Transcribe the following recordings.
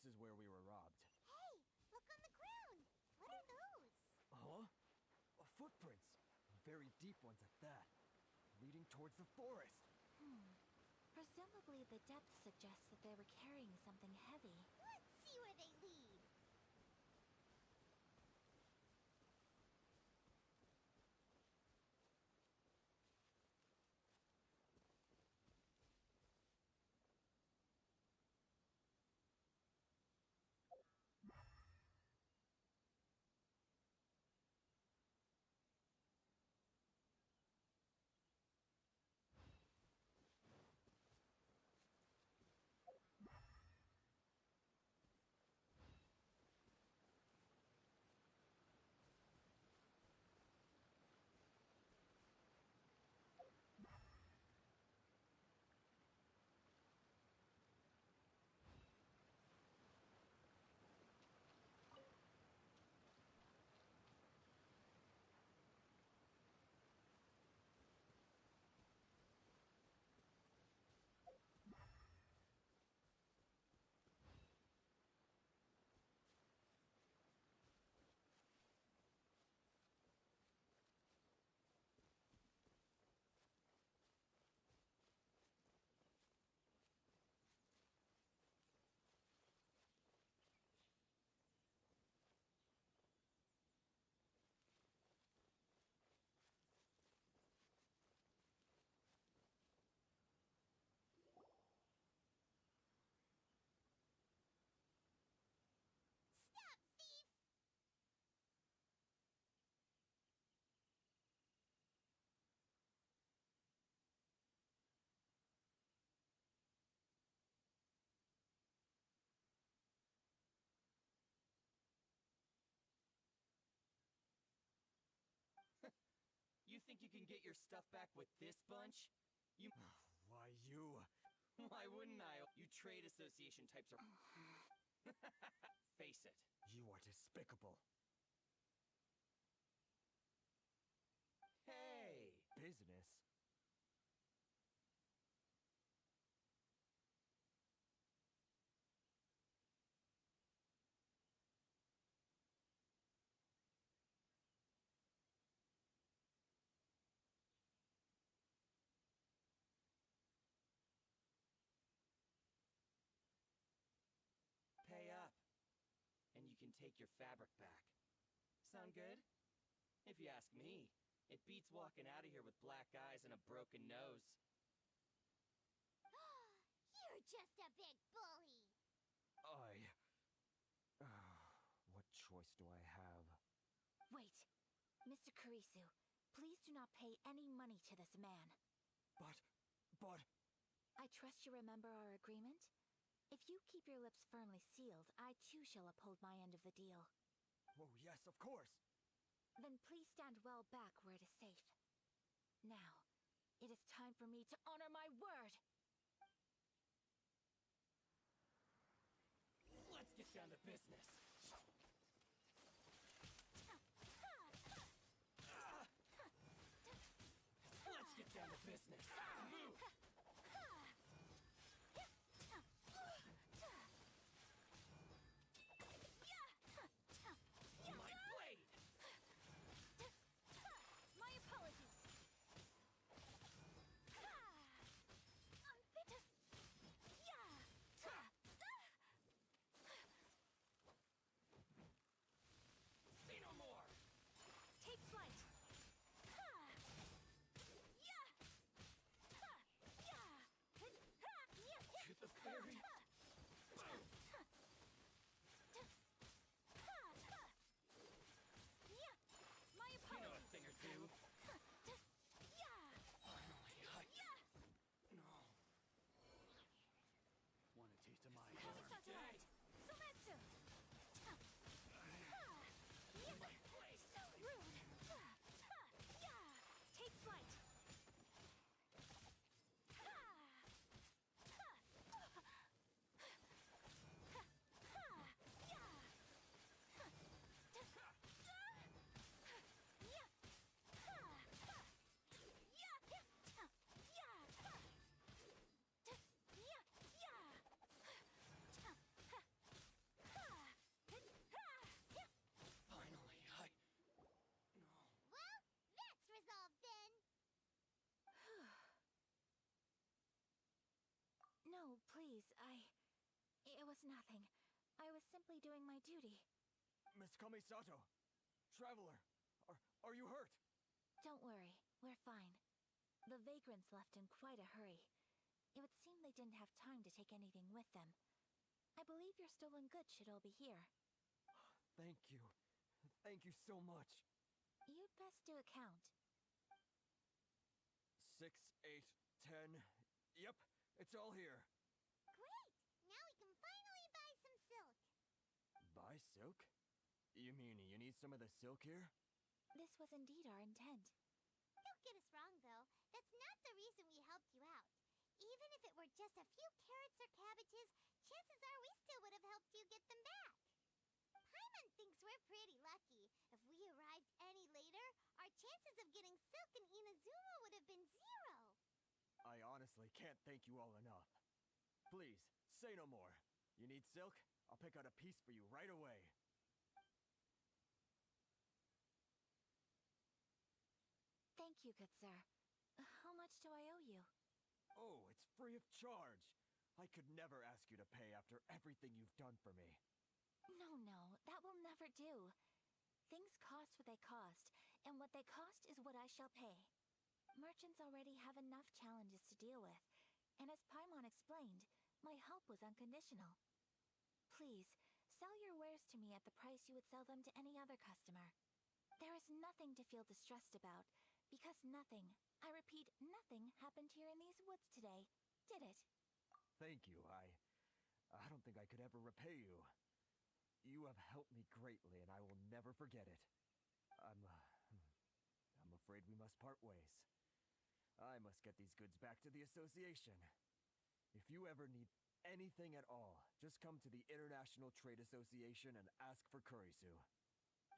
this is where we were robbed. Hey, look on the ground. What are those? Huh? Footprints. Very deep ones at that. Leading towards the forest. Presumably the depth suggests that they were carrying something heavy. Let's see where they lead. Stop, thief! You think you can get your stuff back with this bunch? You... Why you? Why wouldn't I? You trade association types are... Face it. You are despicable. Hey! Business? Pay up. And you can take your fabric back. Sound good? If you ask me, it beats walking out of here with black eyes and a broken nose. You're just a big bully. What choice do I have? Wait. Mr. Kurisu, please do not pay any money to this man. But... I trust you remember our agreement? If you keep your lips firmly sealed, I too shall uphold my end of the deal. Oh yes, of course. Then please stand well back where it is safe. Now, it is time for me to honor my word! Let's get down to business. Let's get down to business. Move! My blade! My apologies! Say no more! Take flight! It was nothing. I was simply doing my duty. Miss Kamisato, Traveler, are you hurt? Don't worry, we're fine. The vagrants left in quite a hurry. It would seem they didn't have time to take anything with them. I believe your stolen goods should all be here. Thank you. Thank you so much. You'd best do a count. 6, 8, 10. Yep, it's all here. Great! Now we can finally buy some silk. Buy silk? You mean you need some of the silk here? This was indeed our intent. Don't get us wrong, though. That's not the reason we helped you out. Even if it were just a few carrots or cabbages, chances are we still would have helped you get them back. Paimon thinks we're pretty lucky. If we arrived any later, our chances of getting silk in Inazuma would have been 0. I honestly can't thank you all enough. Please, say no more. You need silk? I'll pick out a piece for you right away. Thank you, good sir. How much do I owe you? Oh, it's free of charge. I could never ask you to pay after everything you've done for me. No, that will never do. Things cost what they cost, and what they cost is what I shall pay. Merchants already have enough challenges to deal with, and as Paimon explained, my help was unconditional. Please, sell your wares to me at the price you would sell them to any other customer. There is nothing to feel distressed about, because nothing, I repeat, nothing happened here in these woods today, did it? Thank you. I don't think I could ever repay you. You have helped me greatly, and I will never forget it. I'm afraid we must part ways. I must get these goods back to the association. If you ever need anything at all, just come to the International Trade Association and ask for Kurisu.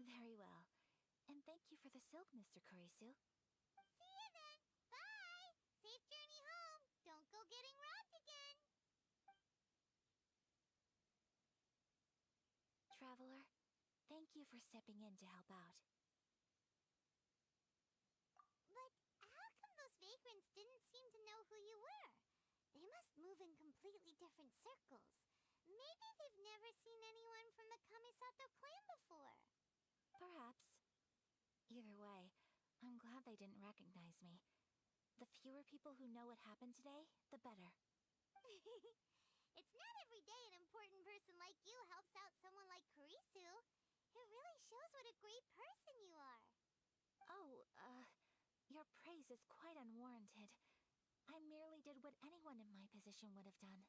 Very well. And thank you for the silk, Mr. Kurisu. See you then. Bye. Safe journey home. Don't go getting robbed again. Traveler, thank you for stepping in to help out. But how come those vagrants didn't seem to know who you were? They must move in completely different circles. Maybe they've never seen anyone from the Kamisato clan before. Perhaps. Either way, I'm glad they didn't recognize me. The fewer people who know what happened today, the better. It's not every day an important person like you helps out someone like Kurisu. It really shows what a great person you are. Oh, your praise is quite unwarranted. I merely did what anyone in my position would have done.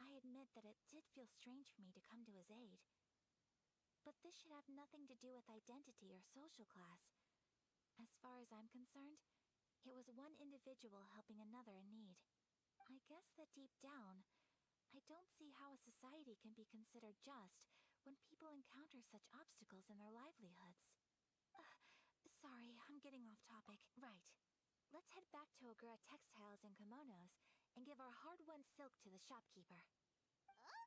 I admit that it did feel strange for me to come to his aid. But this should have nothing to do with identity or social class. As far as I'm concerned, it was one individual helping another in need. I guess that deep down, I don't see how a society can be considered just when people encounter such obstacles in their livelihoods. Sorry, I'm getting off topic. Right. Let's head back to Ogura Textiles and Kimonos and give our hard-won silk to the shopkeeper. Okay.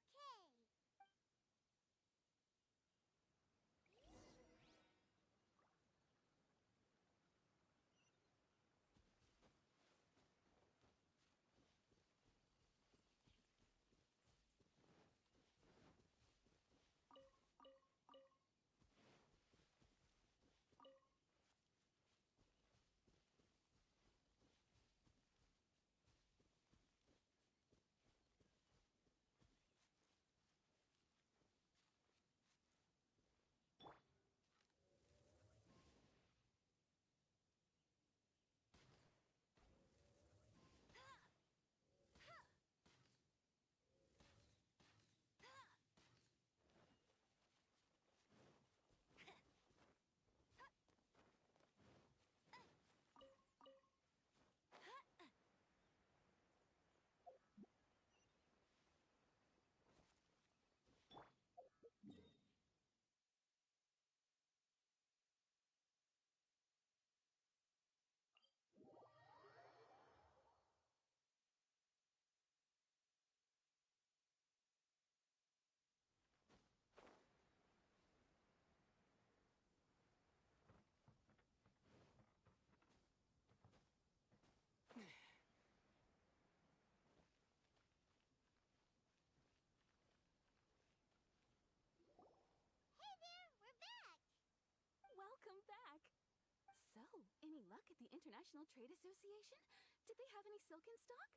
Any luck at the International Trade Association? Did they have any silk in stock?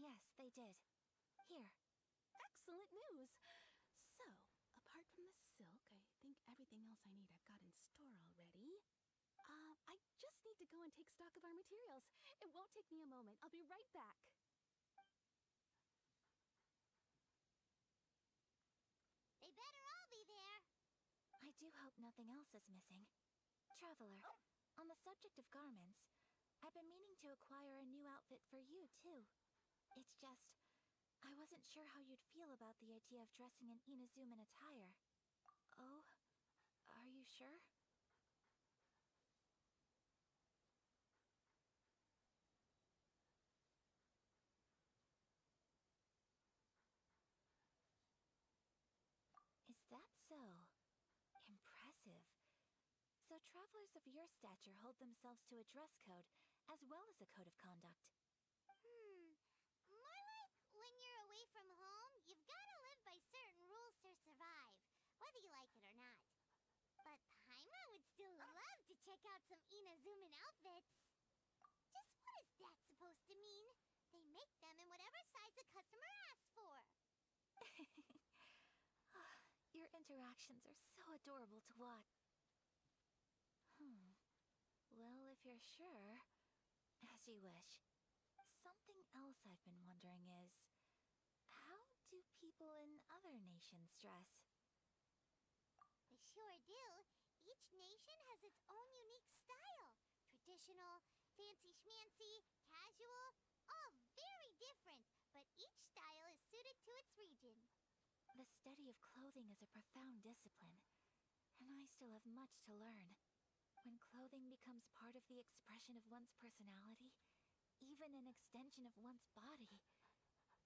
Yes, they did. Here. Excellent news. So, apart from the silk, I think everything else I need I've got in store already. I just need to go and take stock of our materials. It won't take me a moment. I'll be right back. They better all be there. I do hope nothing else is missing. Traveler, on the subject of garments, I've been meaning to acquire a new outfit for you, too. It's just, I wasn't sure how you'd feel about the idea of dressing in Inazuman attire. Oh, are you sure? Is that so? Impressive. So travelers of your stature hold themselves to a dress code, as well as a code of conduct. More like when you're away from home, you've got to live by certain rules to survive, whether you like it or not. But Paimon would still love to check out some Inazuman outfits. Just what is that supposed to mean? They make them in whatever size the customer asks for. Your interactions are so adorable to watch. Well, if you're sure, as you wish. Something else I've been wondering is, how do people in other nations dress? They sure do. Each nation has its own unique style. Traditional, fancy schmancy, casual, all very different, but each style is suited to its region. The study of clothing is a profound discipline, and I still have much to learn. When clothing becomes part of the expression of one's personality, even an extension of one's body,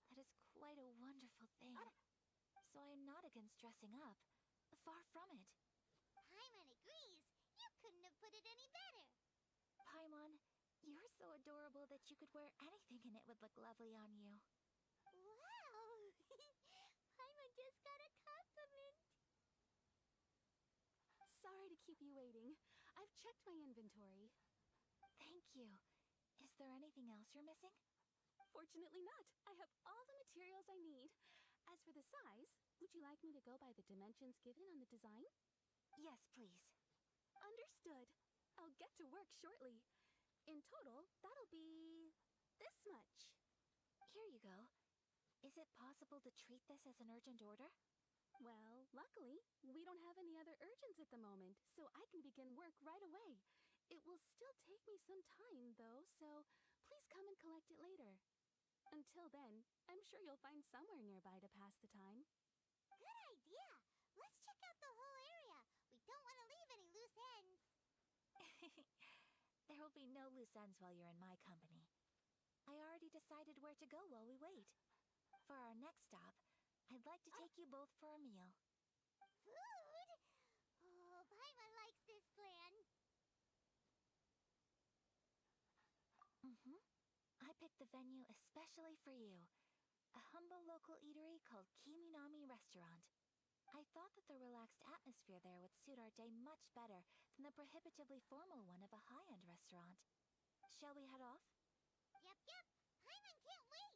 that is quite a wonderful thing. So I am not against dressing up. Far from it. Paimon agrees. You couldn't have put it any better. Paimon, you're so adorable that you could wear anything and it would look lovely on you. Wow! Paimon just got a compliment. Sorry to keep you waiting. I've checked my inventory. Thank you. Is there anything else you're missing? Fortunately not. I have all the materials I need. As for the size, would you like me to go by the dimensions given on the design? Yes, please. Understood. I'll get to work shortly. In total, that'll be this much. Here you go. Is it possible to treat this as an urgent order? Well, luckily, we don't have any other urgents at the moment, so I can begin work right away. It will still take me some time, though, so please come and collect it later. Until then, I'm sure you'll find somewhere nearby to pass the time. Good idea. Let's check out the whole area. We don't want to leave any loose ends. There will be no loose ends while you're in my company. I already decided where to go while we wait. For our next stop, I'd like to take you both for a meal. Food? Oh, Paimon likes this plan. I picked the venue especially for you. A humble local eatery called Kiminami Restaurant. I thought that the relaxed atmosphere there would suit our day much better than the prohibitively formal one of a high-end restaurant. Shall we head off? Yep. Paimon can't wait.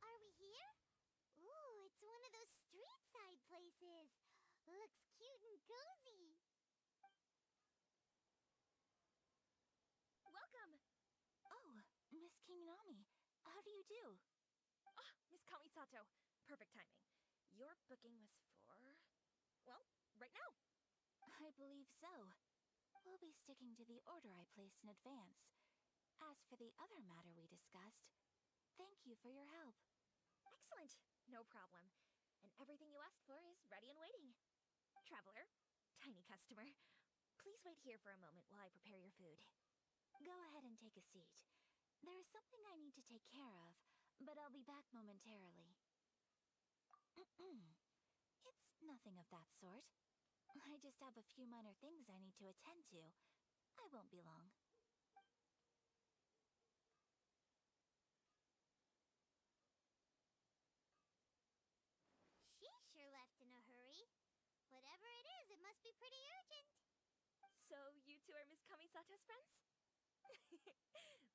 Are we here? Ooh, it's one of those street side places. Looks cute and cozy. Welcome! Oh, Miss Kiminami. Nami. How do you do? Ah, Miss Kamisato. Perfect timing. Your booking was for... well, right now. I believe so. We'll be sticking to the order I placed in advance. As for the other matter we discussed, thank you for your help. Excellent. No problem. And everything you asked for is ready and waiting. Traveler, tiny customer, please wait here for a moment while I prepare your food. Go ahead and take a seat. There is something I need to take care of, but I'll be back momentarily. It's nothing of that sort. I just have a few minor things I need to attend to. I won't be long. She sure left in a hurry. Whatever it is, it must be pretty urgent. So you two are Miss Kamisato's friends?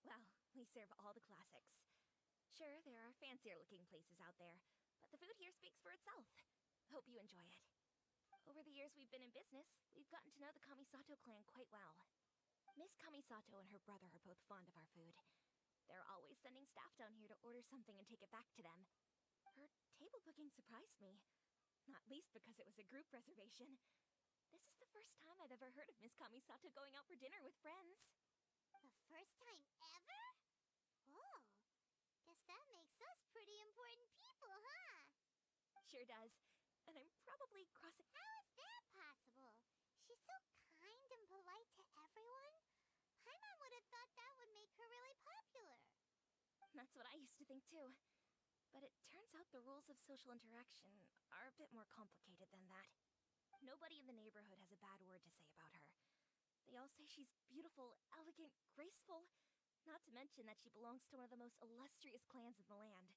Well, we serve all the classics. Sure, there are fancier looking places out there, but the food here speaks for itself. Hope you enjoy it. Over the years we've been in business, we've gotten to know the Kamisato clan quite well. Miss Kamisato and her brother are both fond of our food. They're always sending staff down here to order something and take it back to them. Her table booking surprised me, not least because it was a group reservation. This is the first time I've ever heard of Miss Kamisato going out for dinner with friends. The first time ever? Oh, guess that makes us pretty important people, huh? Sure does. And I'm probably crossing... How is that possible? She's so kind and polite to everyone. Paimon would have thought that would make her really popular. That's what I used to think too. But it turns out the rules of social interaction are a bit more complicated than that. Nobody in the neighborhood has a bad word to say about her. They all say she's beautiful, elegant, graceful, not to mention that she belongs to one of the most illustrious clans in the land.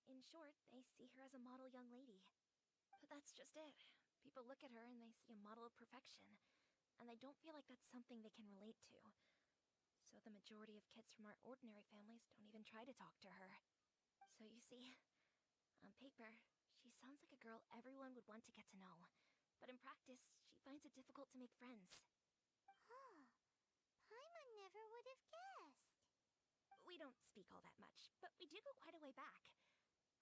In short, they see her as a model young lady. But that's just it. People look at her and they see a model of perfection, and they don't feel like that's something they can relate to. So the majority of kids from our ordinary families don't even try to talk to her. So you see, on paper, she sounds like a girl everyone would want to get to know. But in practice, she finds it difficult to make friends. Huh. Paimon never would have guessed. We don't speak all that much, but we do go quite a way back.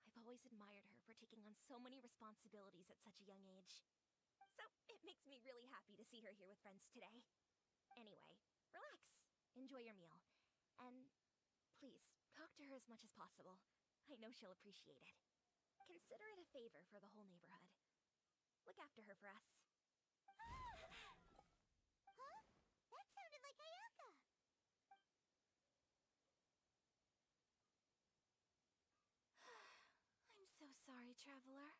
I've always admired her for taking on so many responsibilities at such a young age. So it makes me really happy to see her here with friends today. Anyway, relax. Enjoy your meal. And please, talk to her as much as possible. I know she'll appreciate it. Consider it a favor for the whole neighborhood. Look after her for us. Huh? That sounded like Ayaka. I'm so sorry, traveler.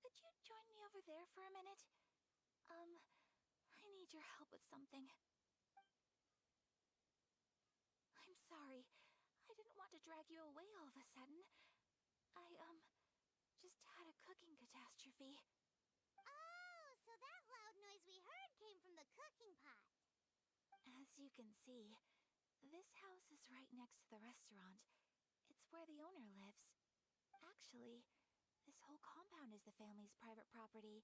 Could you join me over there for a minute? I need your help with something. I'm sorry. I didn't want to drag you away all of a sudden. I, just had a cooking catastrophe. Oh, so that loud noise we heard came from the cooking pot. As you can see, this house is right next to the restaurant. It's where the owner lives. Actually, this whole compound is the family's private property.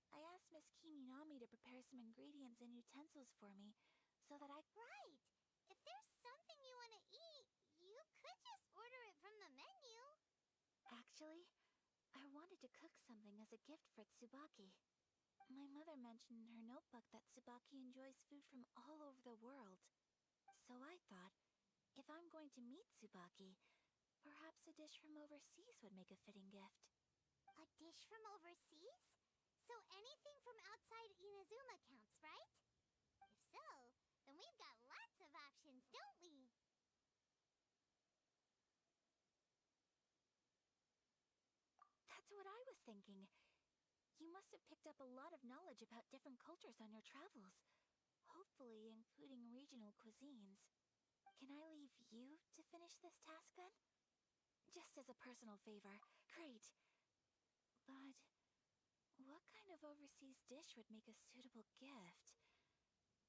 I asked Miss Kiminami to prepare some ingredients and utensils for me, so that I... Right. If there's something you want to eat, you could just order it from the menu. Actually, I wanted to cook something as a gift for Tsubaki. My mother mentioned in her notebook that Tsubaki enjoys food from all over the world. So I thought, if I'm going to meet Tsubaki, perhaps a dish from overseas would make a fitting gift. A dish from overseas? So anything from outside Inazuma counts, right? If so, then we've got lots of options, don't we? That's what I was thinking. You must have picked up a lot of knowledge about different cultures on your travels, hopefully including regional cuisines. Can I leave you to finish this task then? Just as a personal favor. Great. But what kind of overseas dish would make a suitable gift?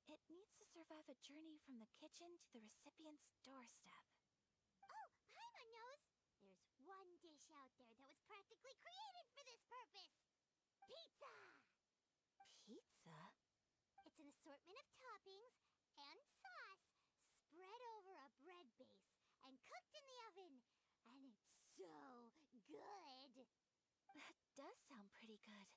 It needs to survive a journey from the kitchen to the recipient's doorstep. Oh, Paimon knows! There's one dish out there that was practically created for this purpose. Pizza! Pizza? It's an assortment of toppings and sauce so good. That does sound pretty good.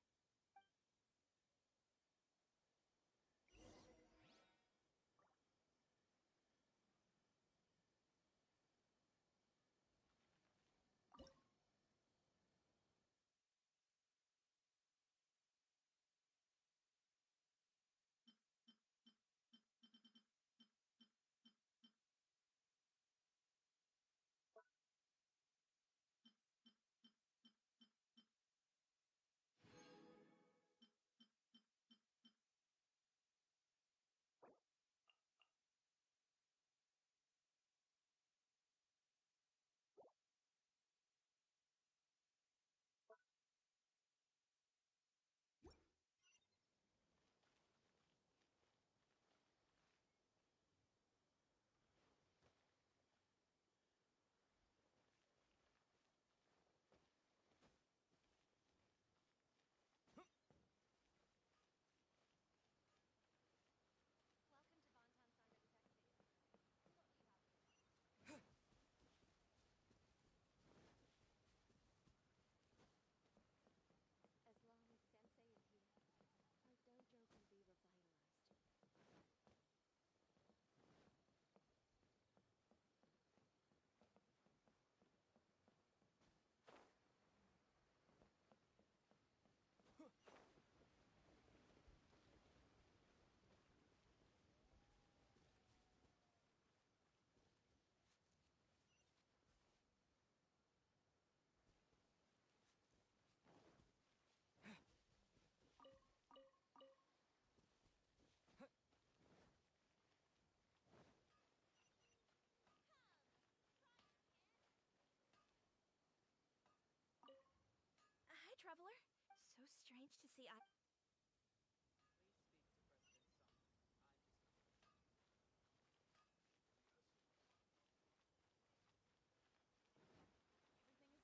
As long as Sensei is here, our dojo can be revitalized. Hi, Traveler. So strange to see I.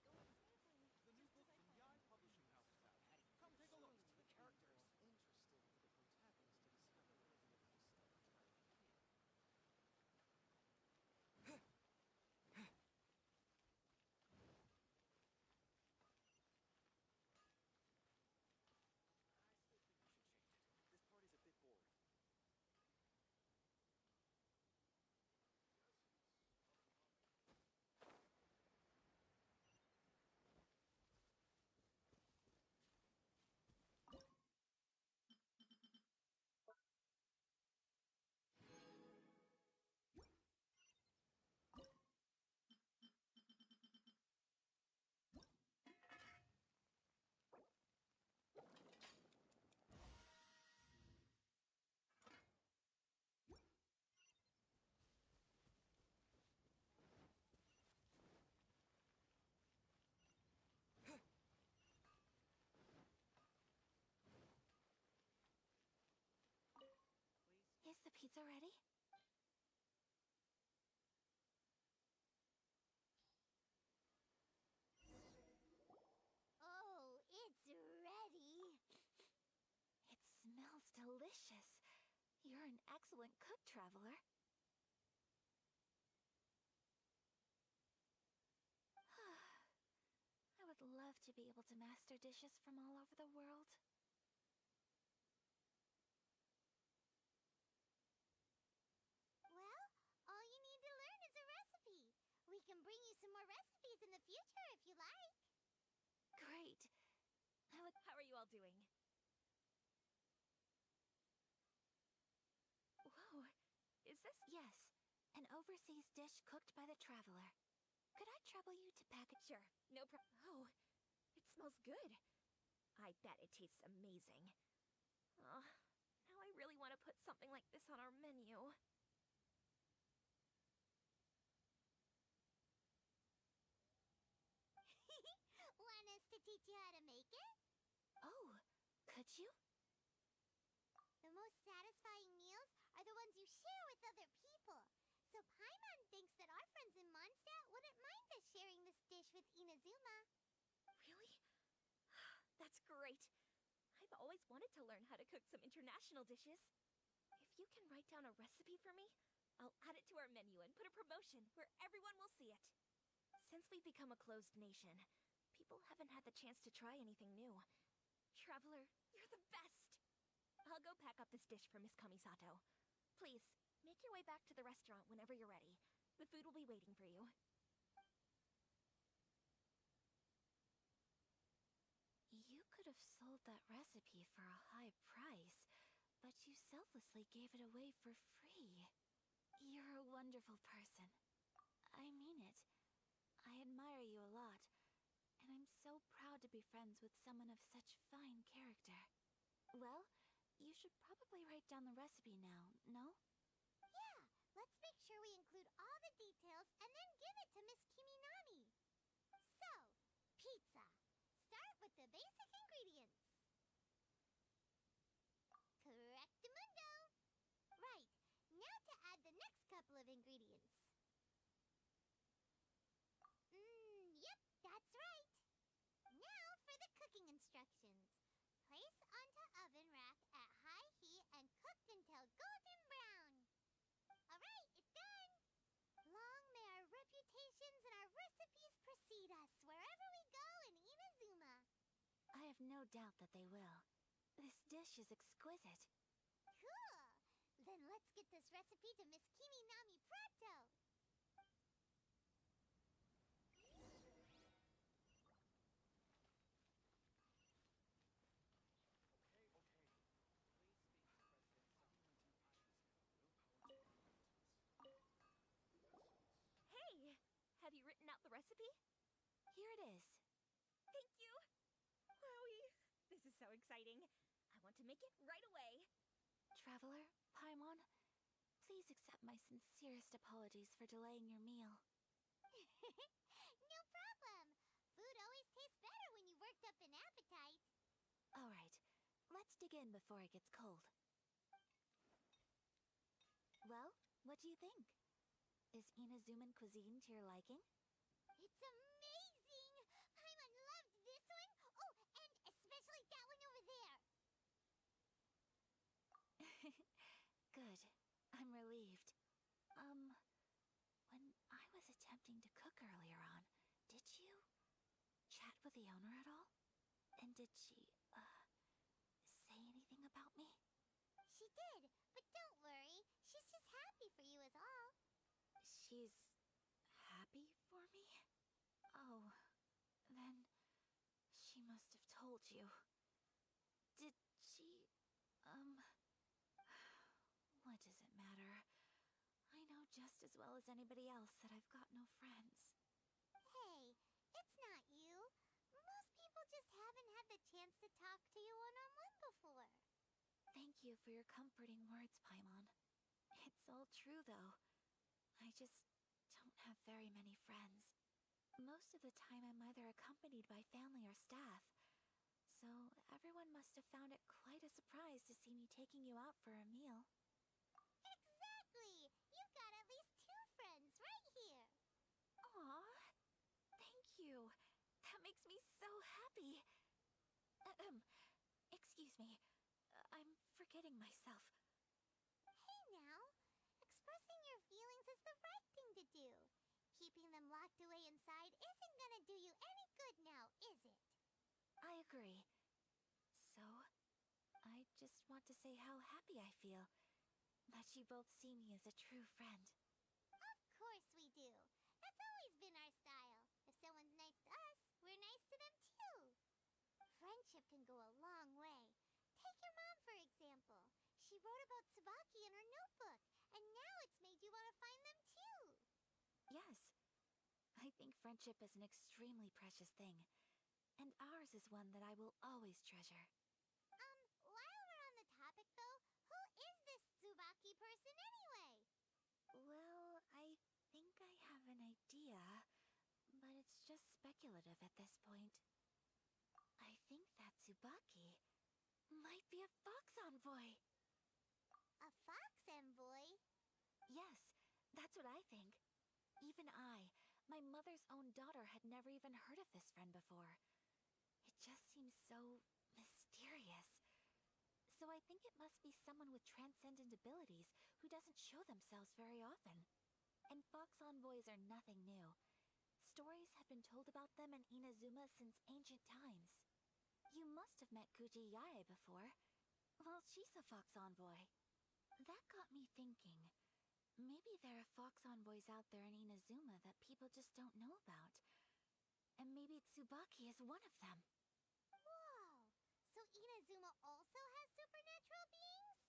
Everything is going smoothly. The new book from Yai Publishing House is out. Come take a look. The characters. Interesting for the protagonist to discover early in his study trial here. I still think we should change it. This party's a bit boring. Is the pizza ready? Oh, it's ready. It smells delicious. You're an excellent cook, Traveler. I would love to be able to master dishes from all over the world. Well, all you need to learn is a recipe. We can bring you some more recipes in the future if you like. Great. I would. How are you all doing? Whoa, is this? Yes, an overseas dish cooked by the Traveler. Could I trouble you to package? Sure, no problem. Oh, it smells good. I bet it tastes amazing. Now I really want to put something like this on our menu. Want us to teach you how to make it? Oh, could you? The most satisfying meals are the ones you share with other people. So Paimon thinks that our friends in Mondstadt wouldn't mind us sharing this dish with Inazuma. Really? That's great. I've always wanted to learn how to cook some international dishes. If you can write down a recipe for me, I'll add it to our menu and put a promotion where everyone will see it. Since we've become a closed nation, people haven't had the chance to try anything new. Traveler, you're the best! I'll go pack up this dish for Miss Kamisato. Please, make your way back to the restaurant whenever you're ready. The food will be waiting for you. You could have sold that recipe for a high price, but you selflessly gave it away for free. You're a wonderful person. I mean it. I admire you a lot, and I'm so proud to be friends with someone of such fine character. Well, you should probably write down the recipe now, no? Yeah, let's make sure we include all the details and then give it to Miss Kiminami. So, pizza. Start with the basic ingredients. Correctamundo. Right, now to add the next couple of ingredients. Yep, that's right. Now for the cooking instructions. Place onto oven rack at high heat and cooked until golden brown. Alright, it's done. Long may our reputations and our recipes precede us wherever we go in Inazuma. I have no doubt that they will. This dish is exquisite. Cool. Then let's get this recipe to Miss Kiminami pronto. Hey! Have you written out the recipe? Here it is. Thank you! Wowie! This is so exciting. I want to make it right away. Traveler, Paimon, please accept my sincerest apologies for delaying your meal. No problem. Food always tastes better when you worked up an appetite. All right, let's dig in before it gets cold. Well, what do you think? Is Inazuman cuisine to your liking? It's amazing! Paimon loved this one. Oh, and especially that one over there. Good. I'm relieved. When I was attempting to cook earlier on, did you chat with the owner at all? And did she, say anything about me? She did, but don't worry. She's just happy for you is all. She's happy for me? Oh, then she must have told you. Did she, what does it matter? I know just as well as anybody else that I've got no friends. Hey, it's not you. Most people just haven't had the chance to talk to you one-on-one before. Thank you for your comforting words, Paimon. It's all true, though. I just don't have very many friends. Most of the time I'm either accompanied by family or staff, so everyone must have found it quite a surprise to see me taking you out for a meal. Exactly! You've got at least 2 friends right here. Aw, thank you. That makes me so happy. Excuse me. I'm forgetting myself. Hey now, expressing your feelings is the right thing to do. Keeping them locked away inside isn't gonna do you any good now, is it? I agree. So, I just want to say how happy I feel that you both see me as a true friend. Of course we do. That's always been our style. If someone's nice to us, we're nice to them too. Friendship can go a long way. Take your mom, for example. She wrote about Tsubaki in her notebook, and now it's made you want to find them too. Yes, I think friendship is an extremely precious thing, and ours is one that I will always treasure. While we're on the topic though, who is this Tsubaki person anyway? Well, I think I have an idea, but it's just speculative at this point. I think that Tsubaki might be a fox envoy. A fox envoy? Yes, that's what I think. Even I, my mother's own daughter, had never even heard of this friend before. It just seems so mysterious. So I think it must be someone with transcendent abilities who doesn't show themselves very often. And fox envoys are nothing new. Stories have been told about them in Inazuma since ancient times. You must have met Kuji Yae before. Well, she's a fox envoy. That got me thinking. Maybe there are fox envoys out there in Inazuma that people just don't know about. And maybe Tsubaki is one of them. Whoa! So Inazuma also has supernatural beings?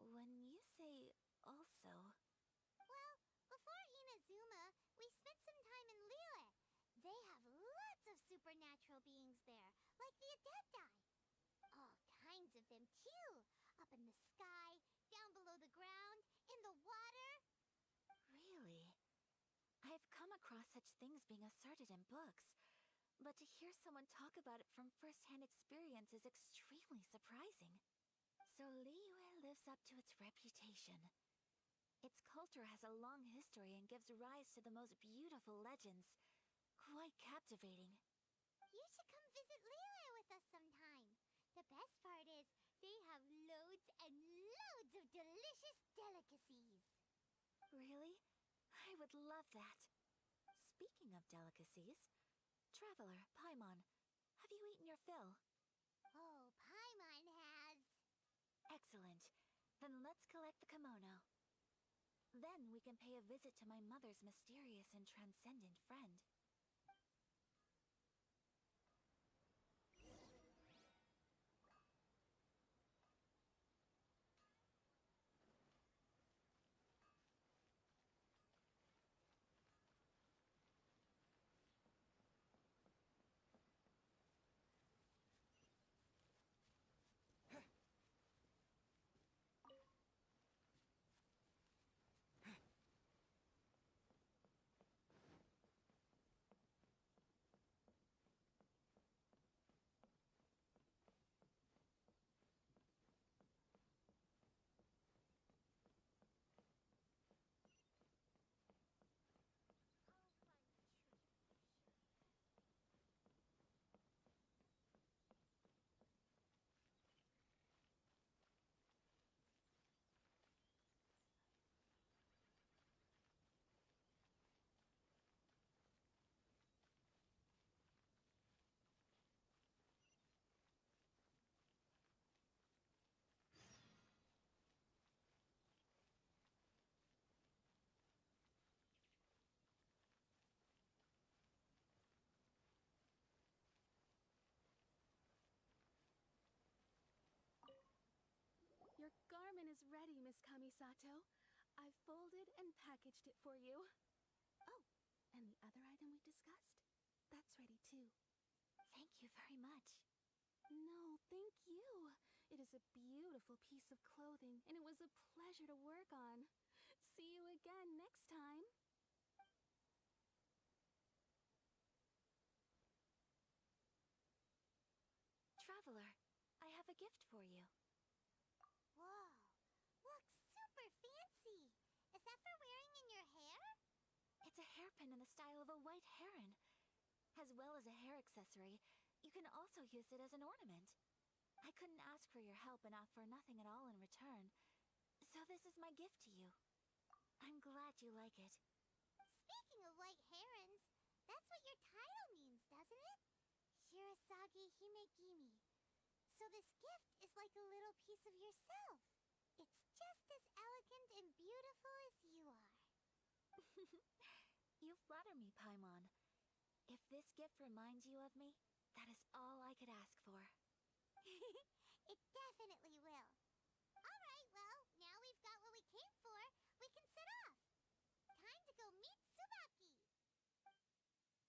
When you say also... Well, before Inazuma, we spent some time in Liyue. They have lots of supernatural beings there, like the Adepti. All kinds of them, too. Up in the sky, down below the ground, in the water. Really? I've come across such things being asserted in books, but to hear someone talk about it from first-hand experience is extremely surprising. So Liyue lives up to its reputation. Its culture has a long history and gives rise to the most beautiful legends. Quite captivating. You should come visit Liyue with us sometime. The best part is, they have loads and loads of delicious delicacies. Really? I would love that. Speaking of delicacies, Traveler, Paimon, have you eaten your fill? Oh, Paimon has. Excellent. Then let's collect the kimono. Then we can pay a visit to my mother's mysterious and transcendent friend. Your garment is ready, Miss Kamisato. I folded and packaged it for you. Oh, and the other item we discussed? That's ready too. Thank you very much. No, thank you. It is a beautiful piece of clothing, and it was a pleasure to work on. See you again next time. Traveler, I have a gift for you. Whoa, looks super fancy. Is that for wearing in your hair? It's a hairpin in the style of a white heron. As well as a hair accessory, you can also use it as an ornament. I couldn't ask for your help and offer nothing at all in return, so this is my gift to you. I'm glad you like it. Speaking of white herons, that's what your title means, doesn't it? Shirasagi Himegimi. So this gift is like a little piece of yourself. It's just as elegant and beautiful as you are. You flatter me, Paimon. If this gift reminds you of me, that is all I could ask for. It definitely will. All right, well, now we've got what we came for. We can set off. Time to go meet Tsubaki. My store.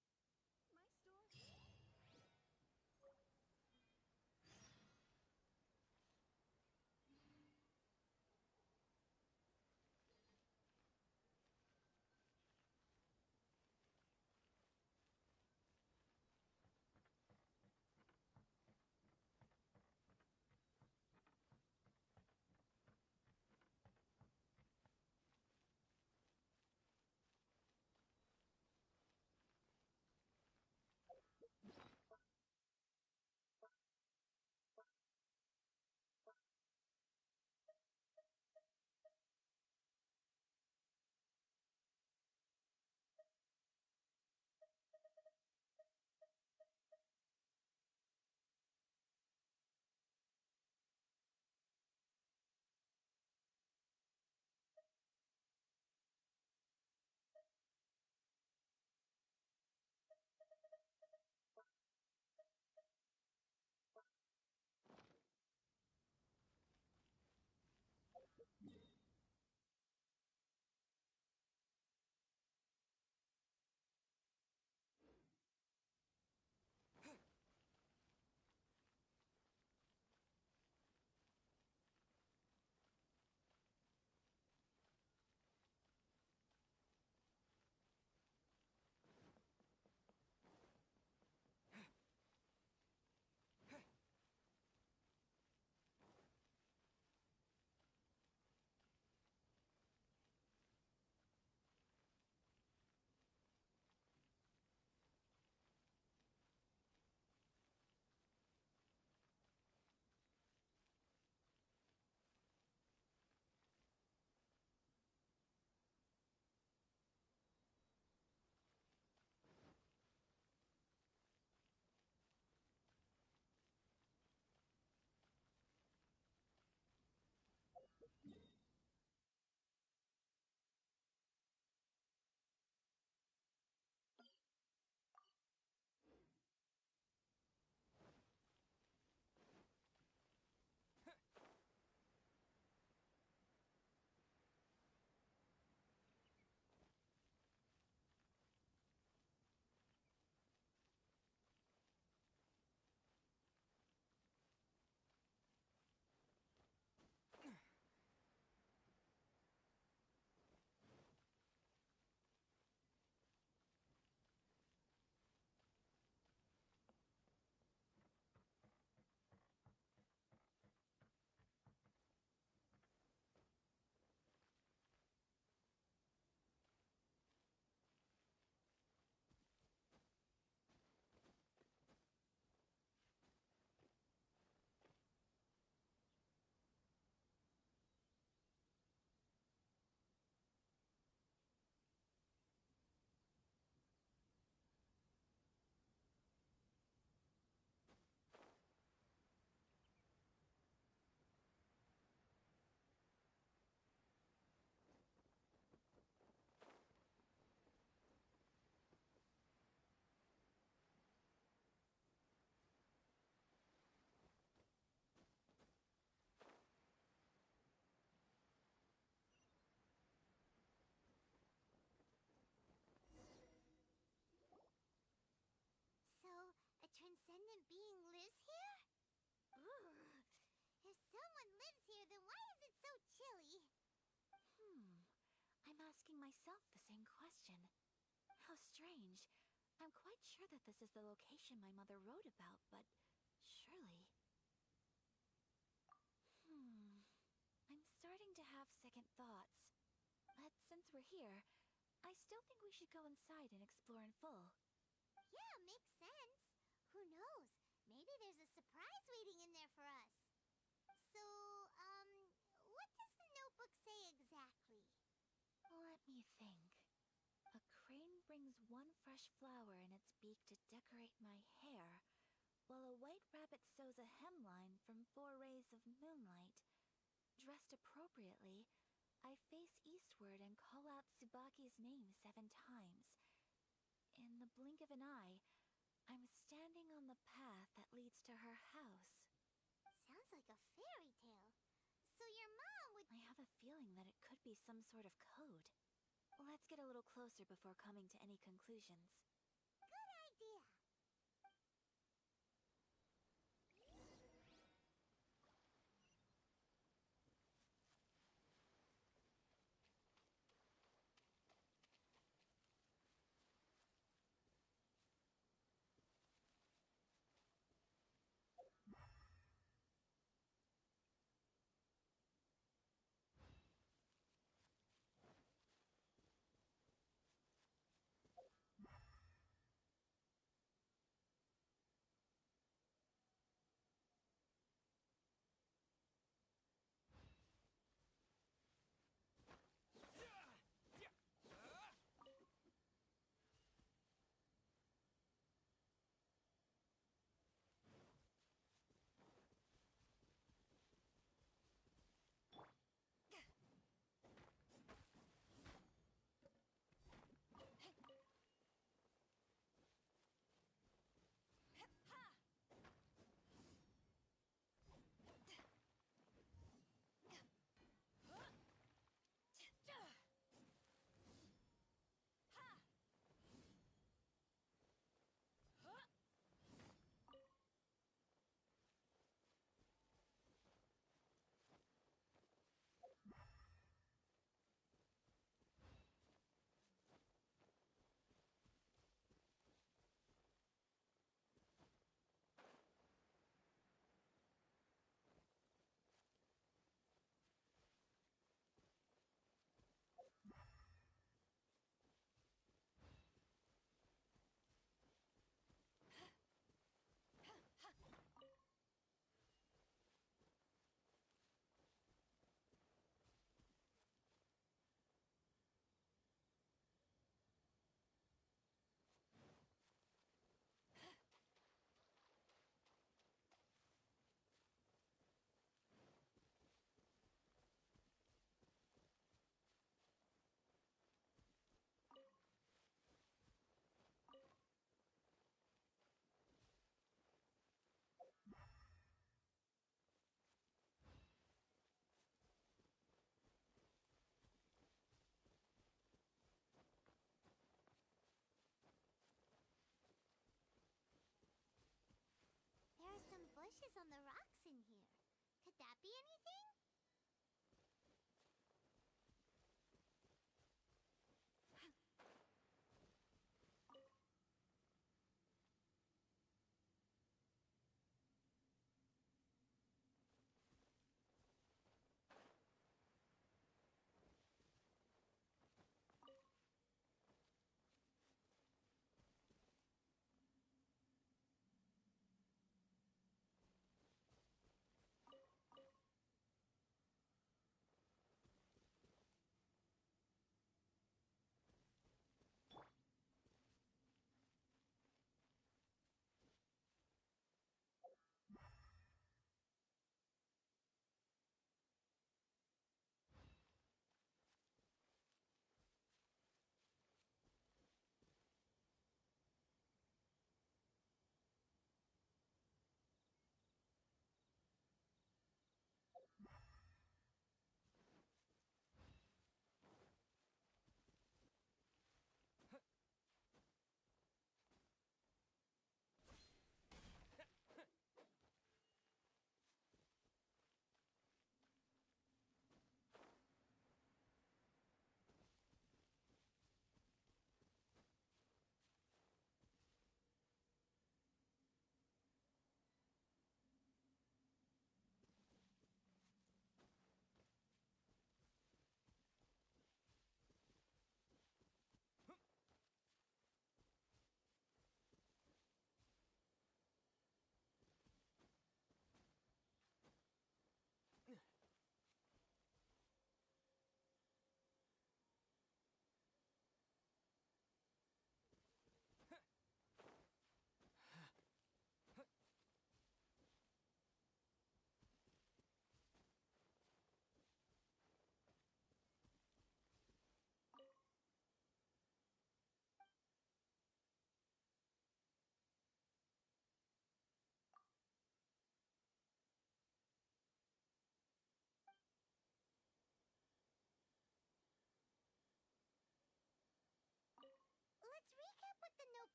asking myself the same question. How strange. I'm quite sure that this is the location my mother wrote about, but surely... I'm starting to have second thoughts. But since we're here, I still think we should go inside and explore in full. Yeah, makes sense. Who knows? Maybe there's a surprise waiting in there for us. So, what does the notebook say exactly? Let me think. A crane brings one fresh flower in its beak to decorate my hair, while a white rabbit sews a hemline from 4 rays of moonlight. Dressed appropriately, I face eastward and call out Tsubaki's name 7 times. In the blink of an eye, I'm standing on the path that leads to her house. Sounds like a fairy tale. So your mom would... I have a feeling that it could be some sort of code. Let's get a little closer before coming to any conclusions. Good idea. There are some bushes on the rocks in here. Could that be anything?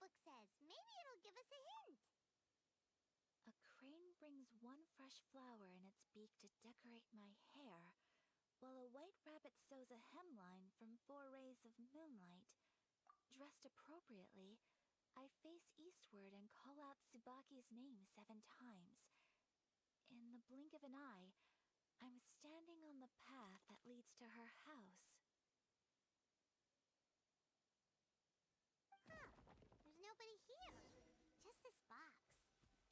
notebook says. Maybe it'll give us a hint. A crane brings one fresh flower in its beak to decorate my hair, while a white rabbit sews a hemline from 4 rays of moonlight. Dressed appropriately, I face eastward and call out Tsubaki's name 7 times. In the blink of an eye, I'm standing on the path that leads to her house. Huh. There's nobody here. Just this box.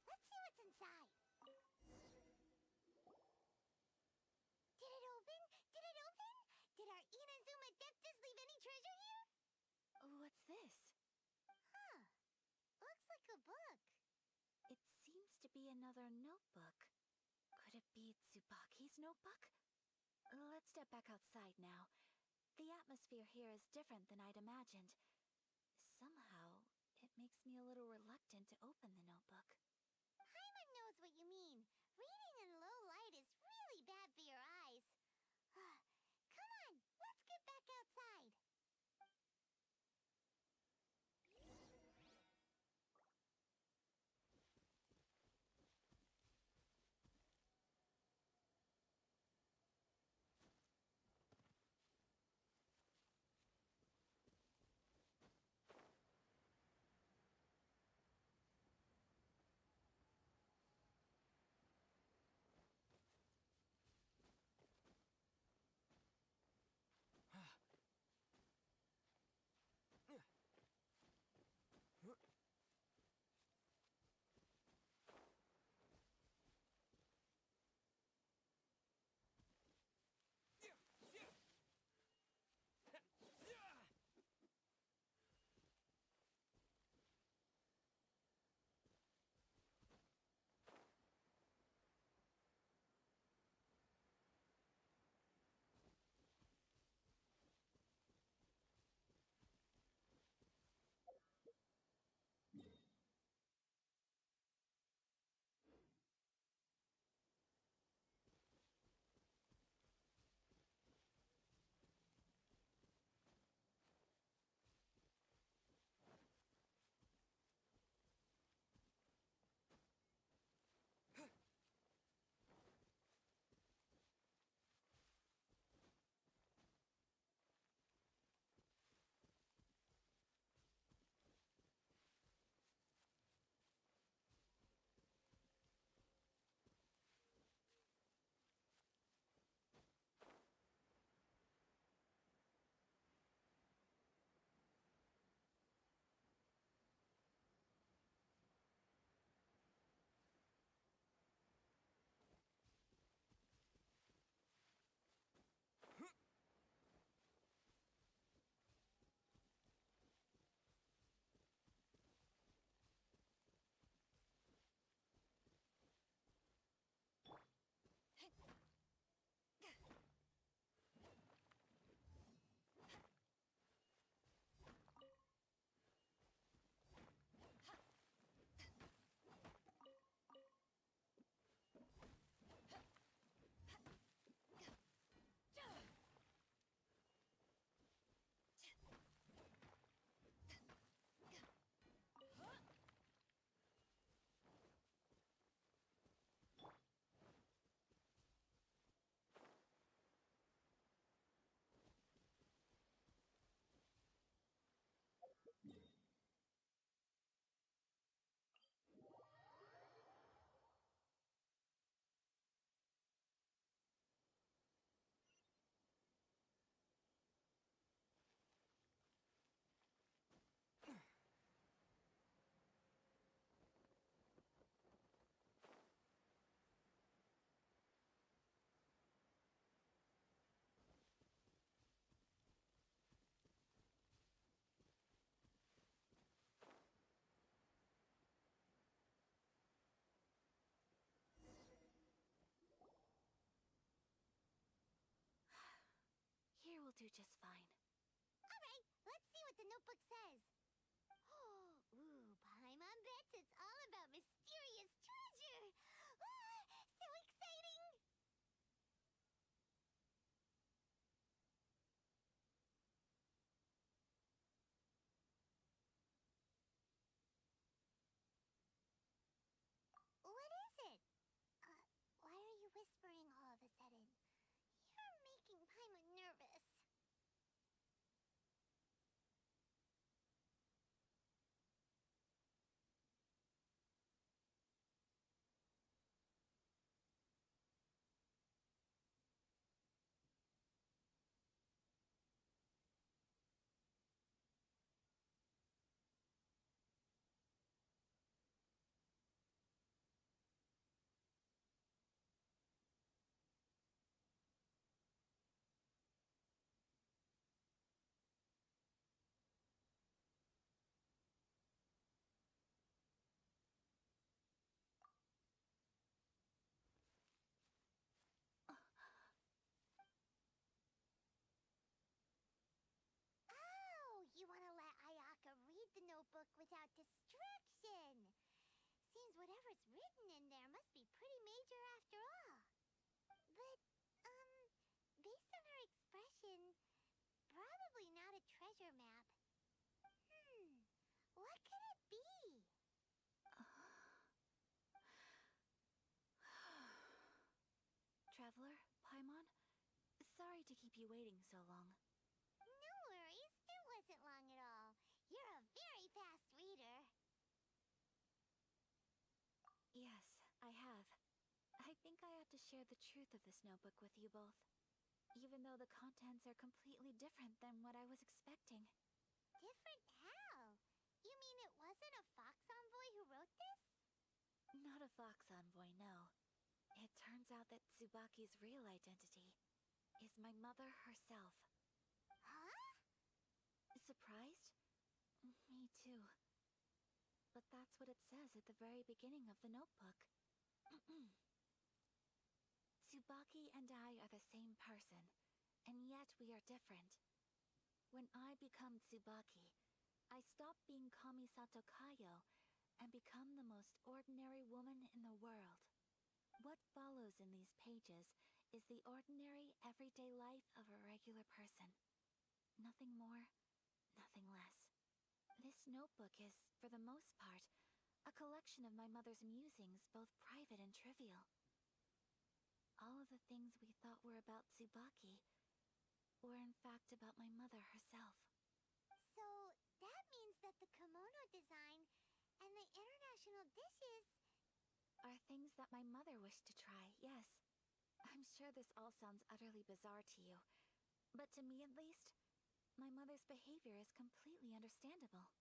Let's see what's inside. Did it open? Did it open? Did our Inazuma Adeptus leave any treasure here? What's this? Huh. Looks like a book. It seems to be another notebook. Could it be Tsubaki's notebook? Let's step back outside now. The atmosphere here is different than I'd imagined. Somehow, it makes me a little reluctant to open the notebook. Paimon knows what you mean. Reading in low light is really bad for your eyes. Come on, let's get back outside. Here will do just fine. All right, let's see what the notebook says. Ooh, Paimon bets it's all about mysterious treasure. So exciting! notebook without distraction. Seems whatever's written in there must be pretty major after all. But, based on her expression, probably not a treasure map. What could it be? Traveler, Paimon, sorry to keep you waiting so long. No worries, it wasn't long at all. You're a very fast reader. Yes, I have. I think I ought to share the truth of this notebook with you both, even though the contents are completely different than what I was expecting. Different how? You mean it wasn't a Fox Envoy who wrote this? Not a Fox Envoy, no. It turns out that Tsubaki's real identity is my mother herself. Huh? Surprised? Me too. But that's what it says at the very beginning of the notebook. Tsubaki and I are the same person, and yet we are different. When I become Tsubaki, I stop being Kamisato Kayo and become the most ordinary woman in the world. What follows in these pages is the ordinary, everyday life of a regular person. Nothing more, nothing less. This notebook is, for the most part, a collection of my mother's musings, both private and trivial. All of the things we thought were about Tsubaki were in fact about my mother herself. So, that means that the kimono design and the international dishes... Are things that my mother wished to try, yes. I'm sure this all sounds utterly bizarre to you, but to me at least, my mother's behavior is completely understandable.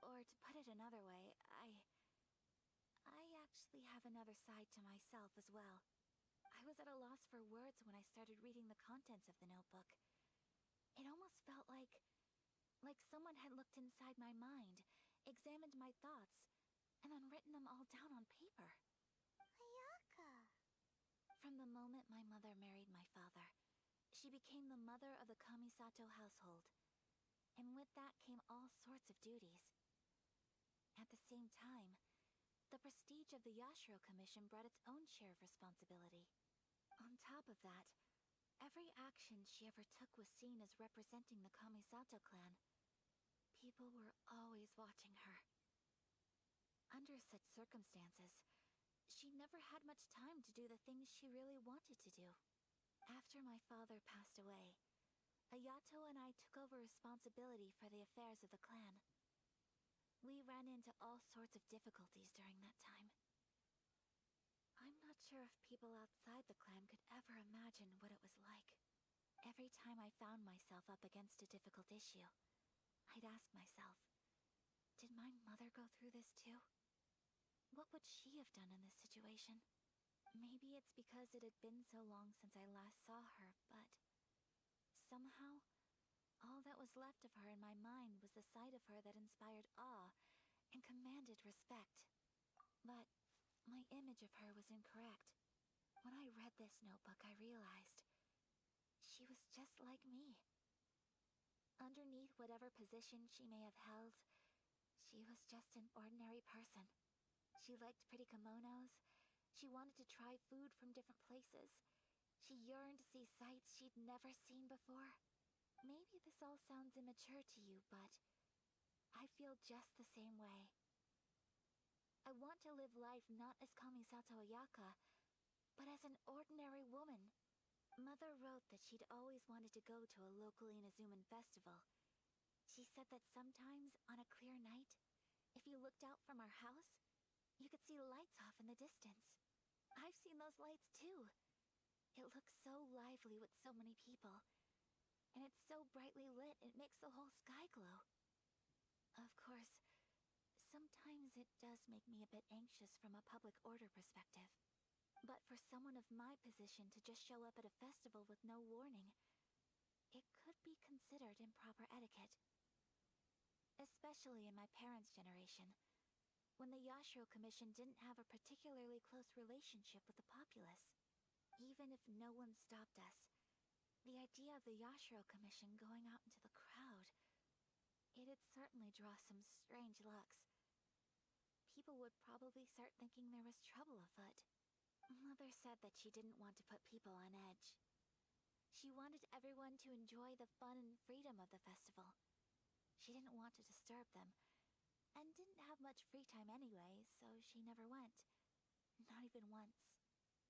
Or to put it another way, I actually have another side to myself as well. I was at a loss for words when I started reading the contents of the notebook. It almost felt like someone had looked inside my mind, examined my thoughts, and then written them all down on paper. Ayaka. From the moment my mother married my father, she became the mother of the Kamisato household, and with that came all sorts of duties. At the same time, the prestige of the Yashiro Commission brought its own share of responsibility. On top of that, every action she ever took was seen as representing the Kamisato clan. People were always watching her. Under such circumstances, she never had much time to do the things she really wanted to do. After my father passed away, Ayato and I took over responsibility for the affairs of the clan. We ran into all sorts of difficulties during that time. I'm not sure if people outside the clan could ever imagine what it was like. Every time I found myself up against a difficult issue, I'd ask myself, did my mother go through this too? What would she have done in this situation? Maybe it's because it had been so long since I last saw her, but somehow, all that was left of her in my mind was the sight of her that inspired awe and commanded respect. But my image of her was incorrect. When I read this notebook, I realized she was just like me. Underneath whatever position she may have held, she was just an ordinary person. She liked pretty kimonos. She wanted to try food from different places. She yearned to see sights she'd never seen before. Maybe this all sounds immature to you, but I feel just the same way. I want to live life not as Kamisato Ayaka, but as an ordinary woman. Mother wrote that she'd always wanted to go to a local Inazuman festival. She said that sometimes, on a clear night, if you looked out from our house, you could see lights off in the distance. I've seen those lights too. It looks so lively with so many people. And it's so brightly lit, it makes the whole sky glow. Of course, sometimes it does make me a bit anxious from a public order perspective. But for someone of my position to just show up at a festival with no warning, it could be considered improper etiquette. Especially in my parents' generation, when the Yashiro Commission didn't have a particularly close relationship with the populace. Even if no one stopped us, the idea of the Yashiro Commission going out into the crowd, it'd certainly draw some strange looks. People would probably start thinking there was trouble afoot. Mother said that she didn't want to put people on edge. She wanted everyone to enjoy the fun and freedom of the festival. She didn't want to disturb them, and didn't have much free time anyway, so she never went. Not even once.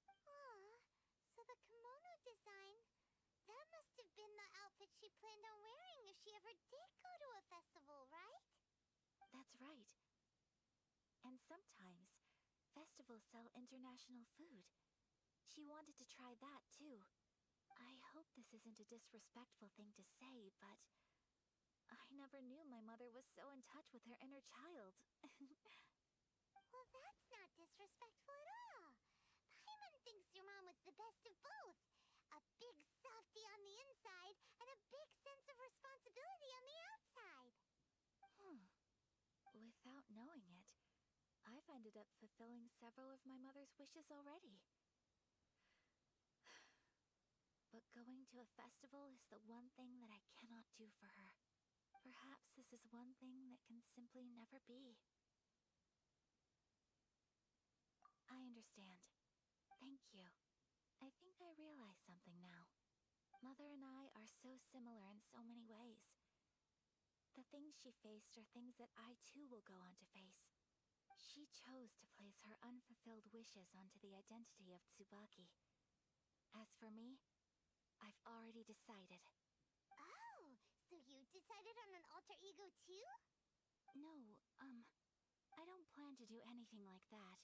Aw, so the kimono design, that must have been the outfit she planned on wearing if she ever did go to a festival, right? That's right. And sometimes, festivals sell international food. She wanted to try that, too. I hope this isn't a disrespectful thing to say, but I never knew my mother was so in touch with her inner child. Well, that's not disrespectful at all. Paimon thinks your mom was the best of both. A big softie on the inside and a big sense of responsibility on the outside. Without knowing it, I've ended up fulfilling several of my mother's wishes already. But going to a festival is the one thing that I cannot do for her. Perhaps this is one thing that can simply never be. I understand. Thank you. I think I realize something now. Mother and I are so similar in so many ways. The things she faced are things that I too will go on to face. She chose to place her unfulfilled wishes onto the identity of Tsubaki. As for me, I've already decided. Oh, so you decided on an alter ego too? No, I don't plan to do anything like that.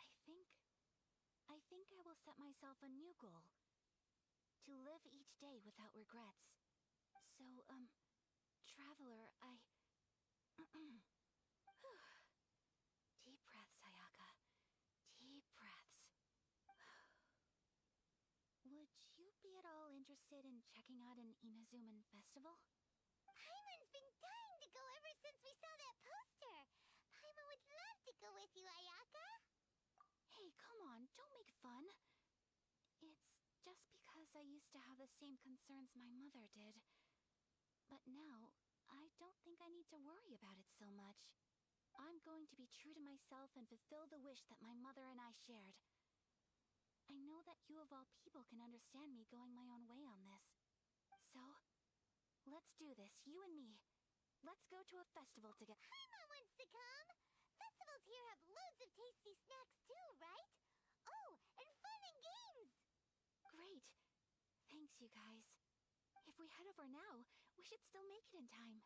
I think I will set myself a new goal. To live each day without regrets. So, Traveler, Deep breaths, Ayaka. Deep breaths. Would you be at all interested in checking out an Inazuman festival? Paimon's been dying to go ever since we saw that poster. Paimon would love to go with you, Ayaka. Hey, come on, don't make fun. It's just because I used to have the same concerns my mother did. But now, I don't think I need to worry about it so much. I'm going to be true to myself and fulfill the wish that my mother and I shared. I know that you of all people can understand me going my own way on this. So, let's do this, you and me. Let's go to a festival together. Paimon wants to come. Festivals here have loads of tasty snacks too, right? Oh, and fun and games. Great. Thanks, you guys. If we head over now, we should still make it in time.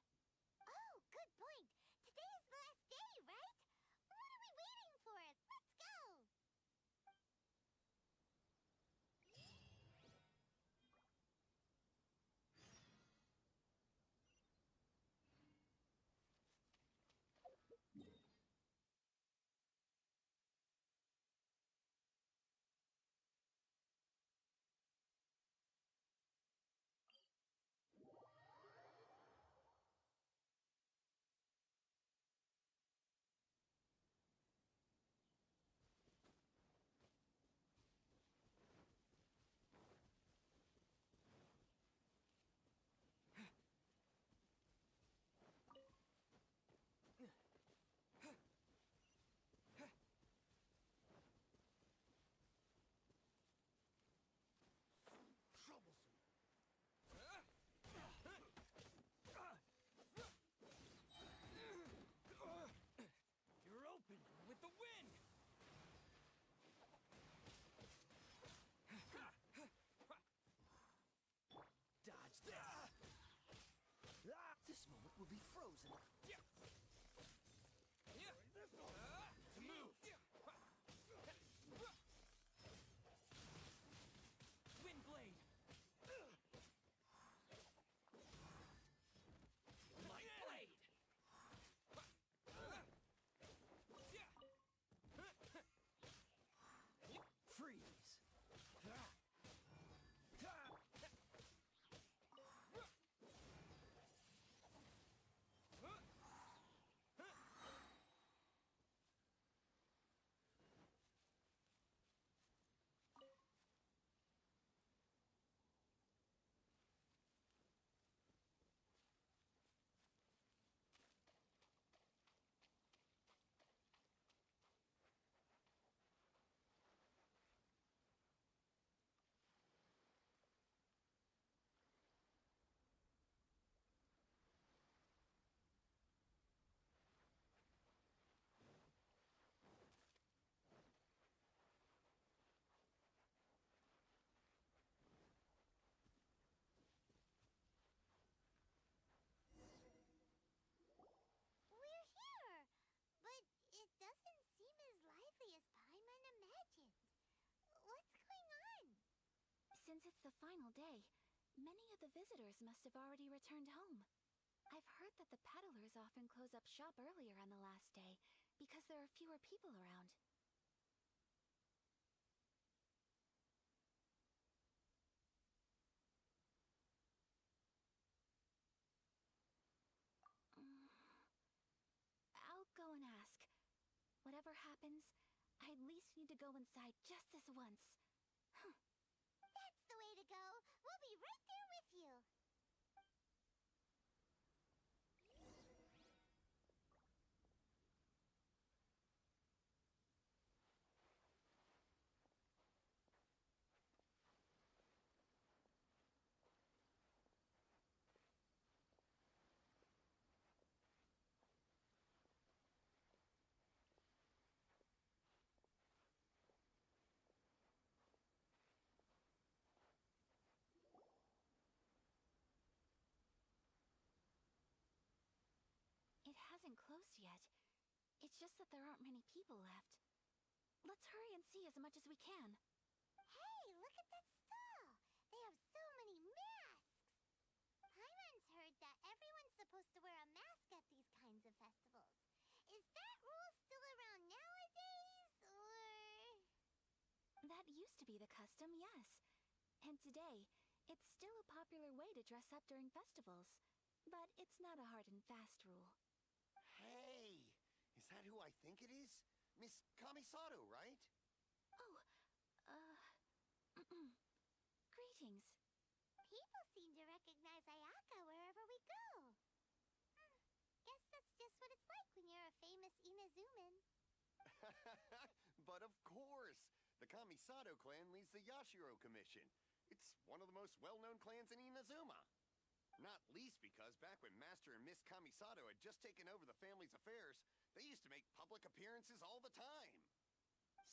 Oh, good point. Today is the last day, right? What are we waiting for? Let's go. Since it's the final day, many of the visitors must have already returned home. I've heard that the peddlers often close up shop earlier on the last day because there are fewer people around. I'll go and ask. Whatever happens, I at least need to go inside just this once. That's the way to go. We'll be right there with you. It hasn't closed yet. It's just that there aren't many people left. Let's hurry and see as much as we can. Hey, look at that stall. They have so many masks. Paimon's heard that everyone's supposed to wear a mask at these kinds of festivals. Is that rule still around nowadays, or...? That used to be the custom, yes. And today, it's still a popular way to dress up during festivals. But it's not a hard and fast rule. Hey, is that who I think it is? Miss Kamisato, right? Oh, greetings. People seem to recognize Ayaka wherever we go. Guess that's just what it's like when you're a famous Inazuman. But of course, the Kamisato clan leads the Yashiro Commission. It's one of the most well-known clans in Inazuma. Not least because back when Master and Miss Kamisato had just taken over the family's affairs, they used to make public appearances all the time.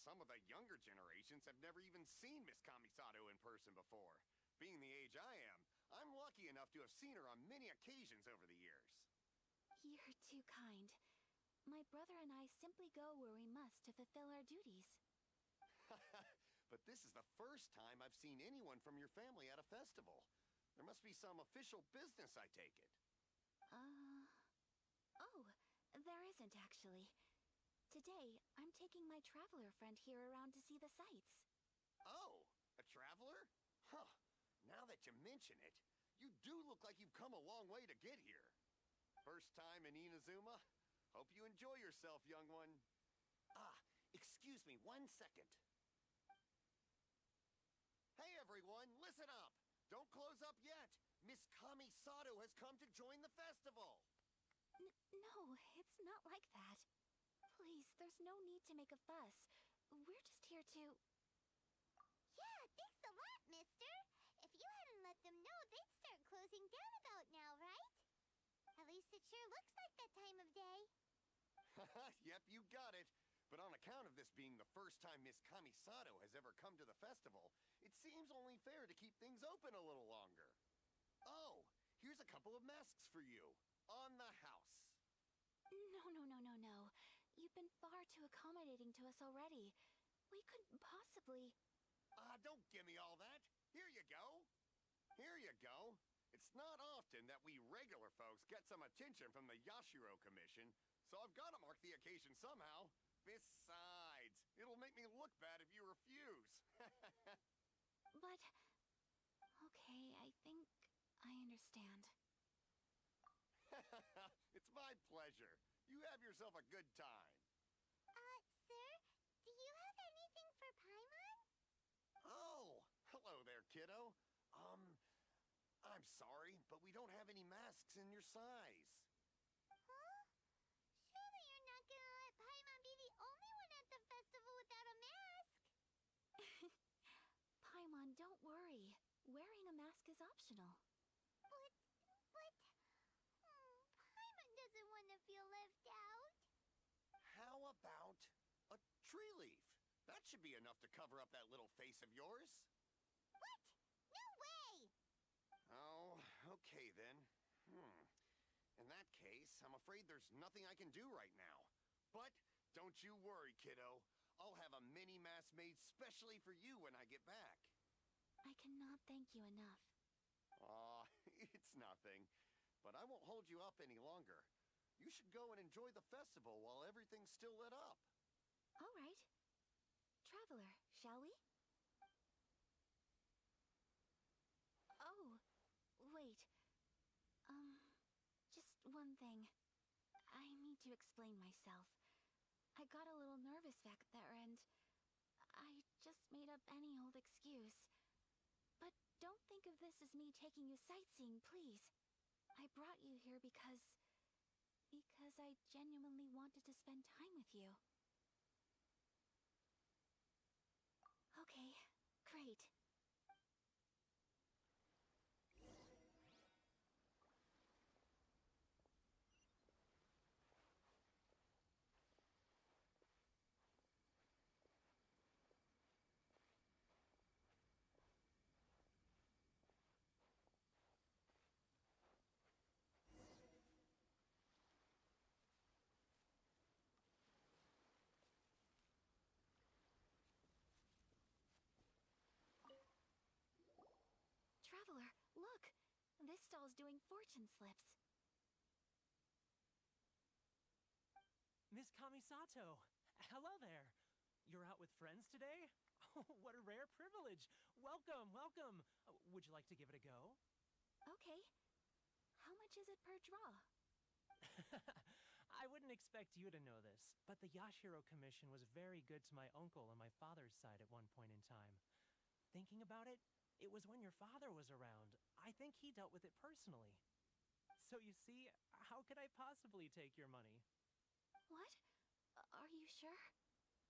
Some of the younger generations have never even seen Miss Kamisato in person before. Being the age I am, I'm lucky enough to have seen her on many occasions over the years. You're too kind. My brother and I simply go where we must to fulfill our duties. But this is the first time I've seen anyone from your family at a festival. There must be some official business, I take it. Oh, there isn't actually. Today, I'm taking my traveler friend here around to see the sights. Oh, a traveler? Huh. Now that you mention it, you do look like you've come a long way to get here. First time in Inazuma? Hope you enjoy yourself, young one. Ah, excuse me 1 second. Hey everyone, listen up! Don't close up yet! Miss Kamisato has come to join the festival! No, it's not like that. Please, there's no need to make a fuss. We're just here to... Yeah, thanks a lot, mister. If you hadn't let them know, they'd start closing down about now, right? At least it sure looks like that time of day. Yep, you got it. But on account of this being the first time Miss Kamisato has ever come to the festival, it seems only fair to keep things open a little longer. Oh, here's a couple of masks for you. On the house. No. You've been far too accommodating to us already. We couldn't possibly... Don't give me all that. Here you go. Here you go. It's not often that we regular folks get some attention from the Yashiro Commission, so I've got to mark the occasion somehow. Besides, it'll make me look bad if you refuse. But... Okay, I think I understand. It's my pleasure. You have yourself a good time. Sir, do you have anything for Paimon? Oh, hello there, kiddo. I'm sorry, but we don't have any masks in your size. Huh? Surely you're not gonna let Paimon be the only one at the festival without a mask? Paimon, don't worry. Wearing a mask is optional. Paimon doesn't want to feel left out. How about a tree leaf? That should be enough to cover up that little face of yours. What? No way! Oh, okay then. In that case, I'm afraid there's nothing I can do right now. But don't you worry, kiddo. I'll have a mini mask made specially for you when I get back. I cannot thank you enough. Aw, it's nothing. But I won't hold you up any longer. You should go and enjoy the festival while everything's still lit up. All right. Traveler, shall we? Oh, wait. Just one thing. I need to explain myself. I got a little nervous back there and I just made up any old excuse. But don't think of this as me taking you sightseeing, please. I brought you here because I genuinely wanted to spend time with you. Okay, great. Traveler, look! This stall's doing fortune slips. Miss Kamisato! Hello there! You're out with friends today? Oh, what a rare privilege! Welcome, welcome! Would you like to give it a go? Okay. How much is it per draw? I wouldn't expect you to know this, but the Yashiro Commission was very good to my uncle on my father's side at one point in time. Thinking about it, it was when your father was around. I think he dealt with it personally. So you see, how could I possibly take your money? What? Are you sure?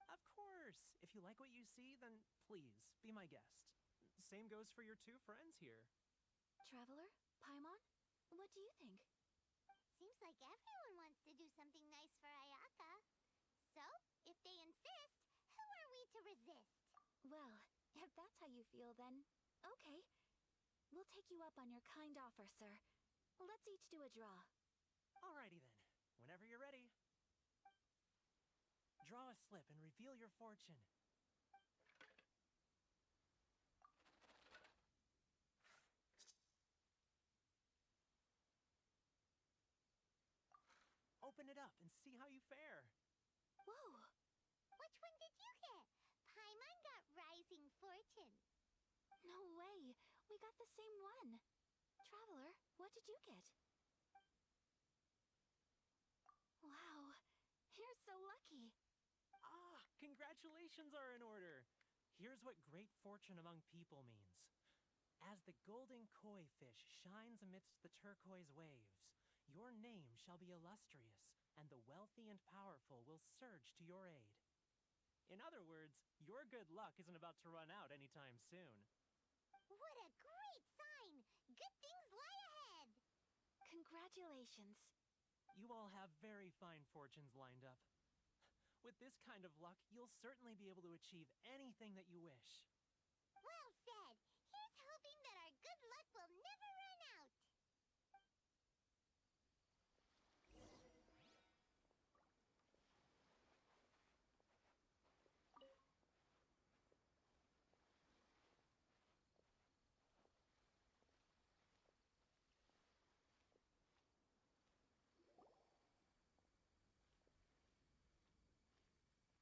Of course! If you like what you see, then please, be my guest. Same goes for your two friends here. Traveler? Paimon? What do you think? Seems like everyone wants to do something nice for Ayaka. So, if they insist, who are we to resist? Well, if that's how you feel, then okay. We'll take you up on your kind offer, sir. Let's each do a draw. Alrighty then. Whenever you're ready. Draw a slip and reveal your fortune. Open it up and see how you fare. Whoa! Which one did you get? Paimon got Rising Fortune. No way! We got the same one! Traveler, what did you get? Wow! You're so lucky! Ah, congratulations are in order. Here's what great fortune among people means. As the golden koi fish shines amidst the turquoise waves, your name shall be illustrious, and the wealthy and powerful will surge to your aid. In other words, your good luck isn't about to run out anytime soon. What a great sign! Good things lie ahead! Congratulations. You all have very fine fortunes lined up. With this kind of luck, you'll certainly be able to achieve anything that you wish. Well said! Here's hoping that our good luck will never run out!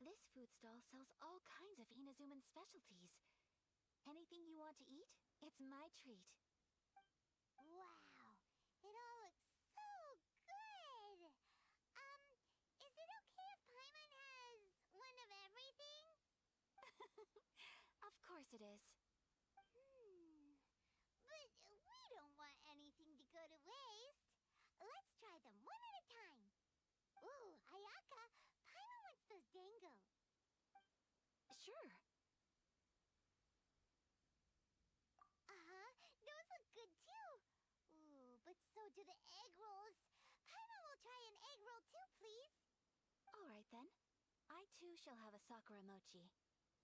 This food stall sells all kinds of Inazuman specialties. Anything you want to eat, it's my treat. Wow! It all looks so good! Is it okay if Paimon has one of everything? Of course it is. But we don't want anything to go to waste. Let's try them one at a time. Ooh, Ayaka, Paimon wants those dango. Sure. Uh-huh, those look good too. Ooh, but so do the egg rolls. Paimon will try an egg roll too, please. All right then. I too shall have a Sakura mochi.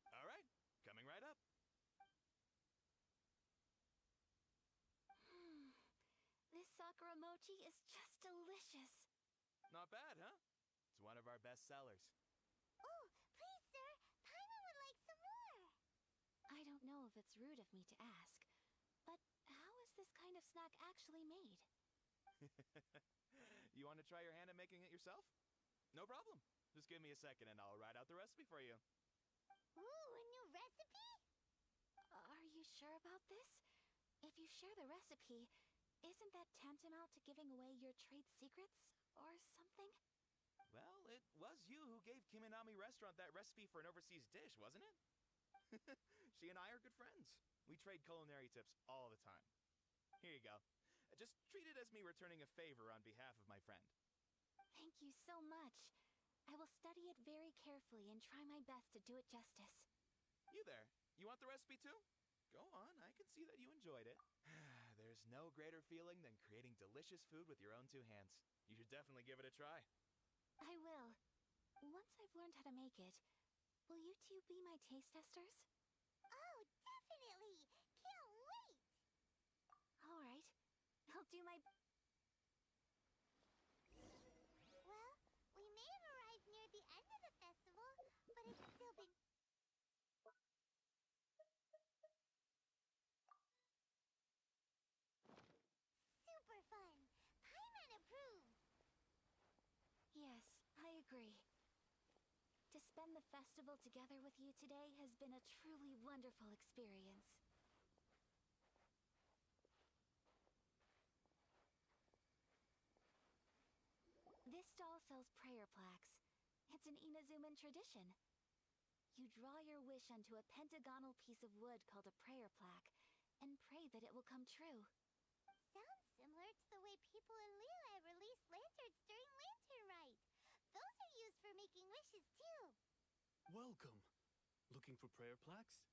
All right, coming right up. This Sakura mochi is just delicious. Not bad, huh? It's one of our best sellers. Ooh, please, sir. Paimon would like some more. I don't know if it's rude of me to ask, but how is this kind of snack actually made? You want to try your hand at making it yourself? No problem. Just give me a second and I'll write out the recipe for you. Ooh, a new recipe? Are you sure about this? If you share the recipe, isn't that tantamount to giving away your trade secrets or something? Well, it was you who gave Kiminami Restaurant that recipe for an overseas dish, wasn't it? She and I are good friends. We trade culinary tips all the time. Here you go. Just treat it as me returning a favor on behalf of my friend. Thank you so much. I will study it very carefully and try my best to do it justice. You there. You want the recipe too? Go on, I can see that you enjoyed it. There's no greater feeling than creating delicious food with your own two hands. You should definitely give it a try. I will. Once I've learned how to make it, will you two be my taste testers? Oh, definitely! Can't wait! All right. I'll do my... Well, we may have arrived near the end of the festival, but it's still been... super fun! Paimon approves! Yes, I agree. To spend the festival together with you today has been a truly wonderful experience. This stall sells prayer plaques. It's an Inazuman tradition. You draw your wish onto a pentagonal piece of wood called a prayer plaque, and pray that it will come true. Sounds similar to the way people in Liyue release lanterns during Lantern Rite. Those are used for making wishes, too. Welcome. Looking for prayer plaques?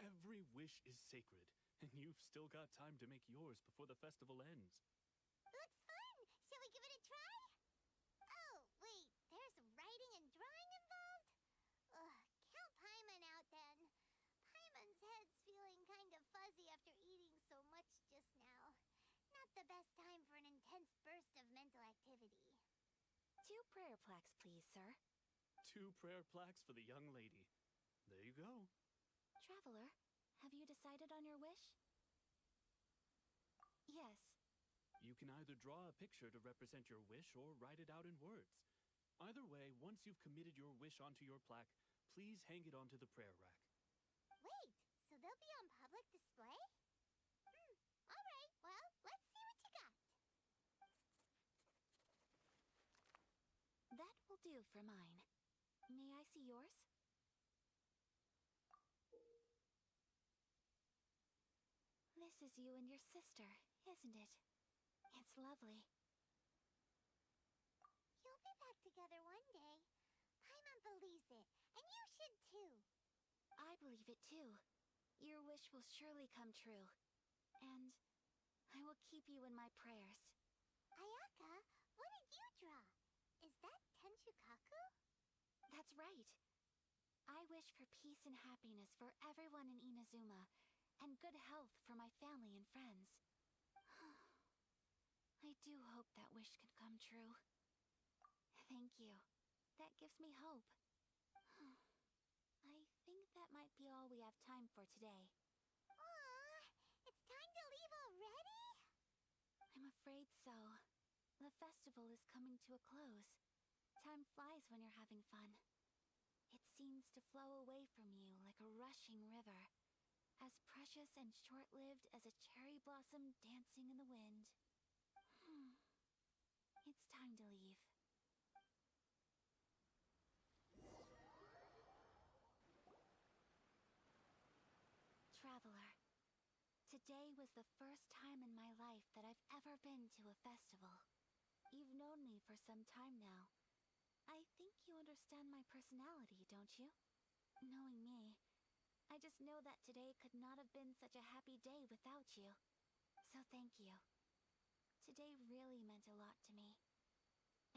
Every wish is sacred, and you've still got time to make yours before the festival ends. Looks fun! Shall we give it a try? Oh, wait, there's writing and drawing involved? Ugh, count Paimon out then. Paimon's head's feeling kind of fuzzy after eating so much just now. Not the best time for an intense burst of mental activity. 2 prayer plaques, please, sir. 2 prayer plaques for the young lady. There you go. Traveler, have you decided on your wish? Yes. You can either draw a picture to represent your wish or write it out in words. Either way, once you've committed your wish onto your plaque, please hang it onto the prayer rack. Wait, so they'll be on public display? Alright, well, let's see what you got. That will do for mine. May I see yours? This is you and your sister, isn't it? It's lovely. You'll be back together one day. Paimon believes it, and you should too. I believe it too. Your wish will surely come true. And I will keep you in my prayers. Ayaka, what did you draw? Is that Tenchukaku? That's right. I wish for peace and happiness for everyone in Inazuma, and good health for my family and friends. I do hope that wish can come true. Thank you. That gives me hope. I think that might be all we have time for today. Aw, it's time to leave already? I'm afraid so. The festival is coming to a close. Time flies when you're having fun. It seems to flow away from you like a rushing river, as precious and short-lived as a cherry blossom dancing in the wind. It's time to leave. Traveler, today was the first time in my life that I've ever been to a festival. You've known me for some time now. I think you understand my personality, don't you? Knowing me, I just know that today could not have been such a happy day without you. So thank you. Today really meant a lot to me.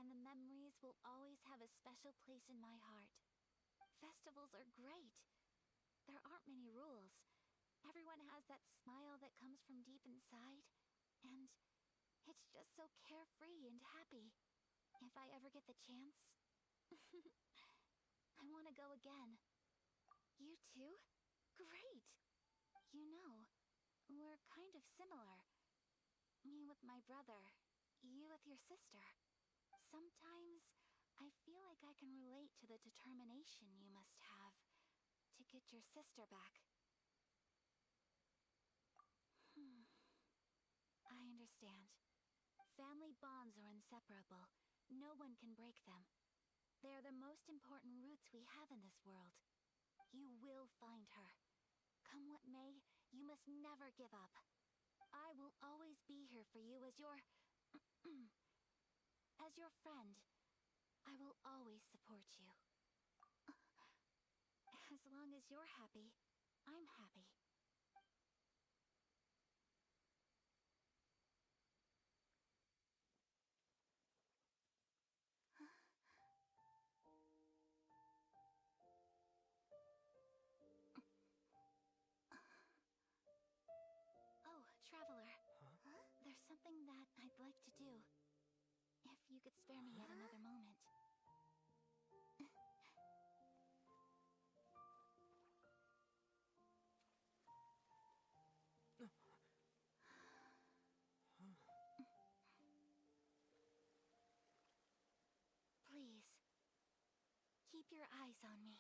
And the memories will always have a special place in my heart. Festivals are great. There aren't many rules. Everyone has that smile that comes from deep inside. And it's just so carefree and happy. If I ever get the chance, I want to go again. You too? Great! You know, we're kind of similar. Me with my brother, you with your sister. Sometimes I feel like I can relate to the determination you must have to get your sister back. I understand. Family bonds are inseparable. No one can break them. They are the most important roots we have in this world. You will find her. Come what may, you must never give up. I will always be here for you as your... as your friend. I will always support you. As long as you're happy, I'm happy. Oh, Traveler. Huh? There's something that I'd like to do. If you could spare me yet another moment. Please, keep your eyes on me.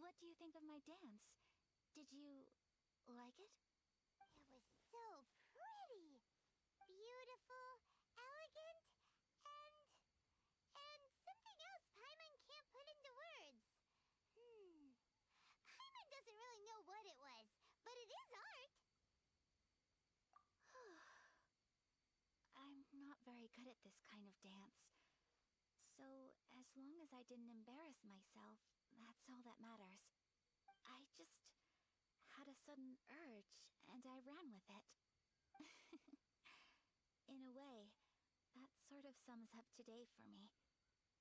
What do you think of my dance? Did you like it? It was so pretty. Beautiful, elegant, and something else Paimon can't put into words. Paimon doesn't really know what it was, but it is art. I'm not very good at this kind of dance. So, as long as I didn't embarrass myself, that's all that matters. I just had a sudden urge, and I ran with it. In a way, that sort of sums up today for me.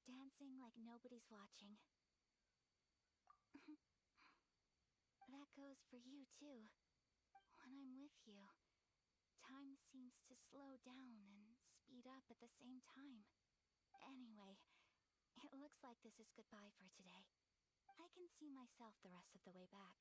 Dancing like nobody's watching. That goes for you, too. When I'm with you, time seems to slow down and speed up at the same time. Anyway, it looks like this is goodbye for today. I can see myself the rest of the way back.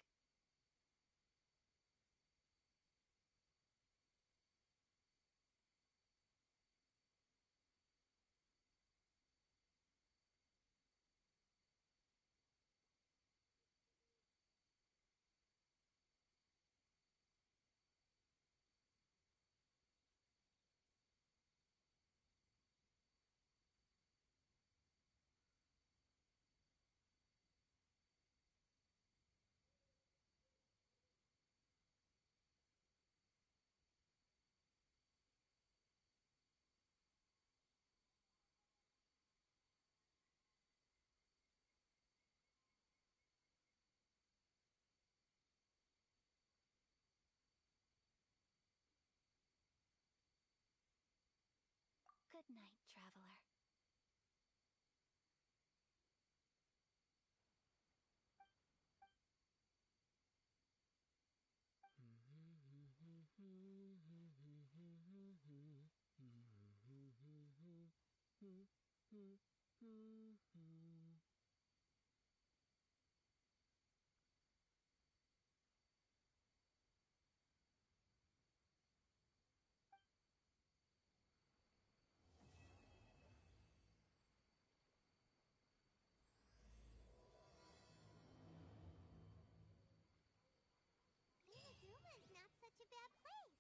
Inazuma is not such a bad place.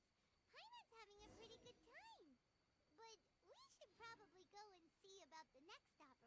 Paimon's having a pretty good time. But we should probably go and see about the next option.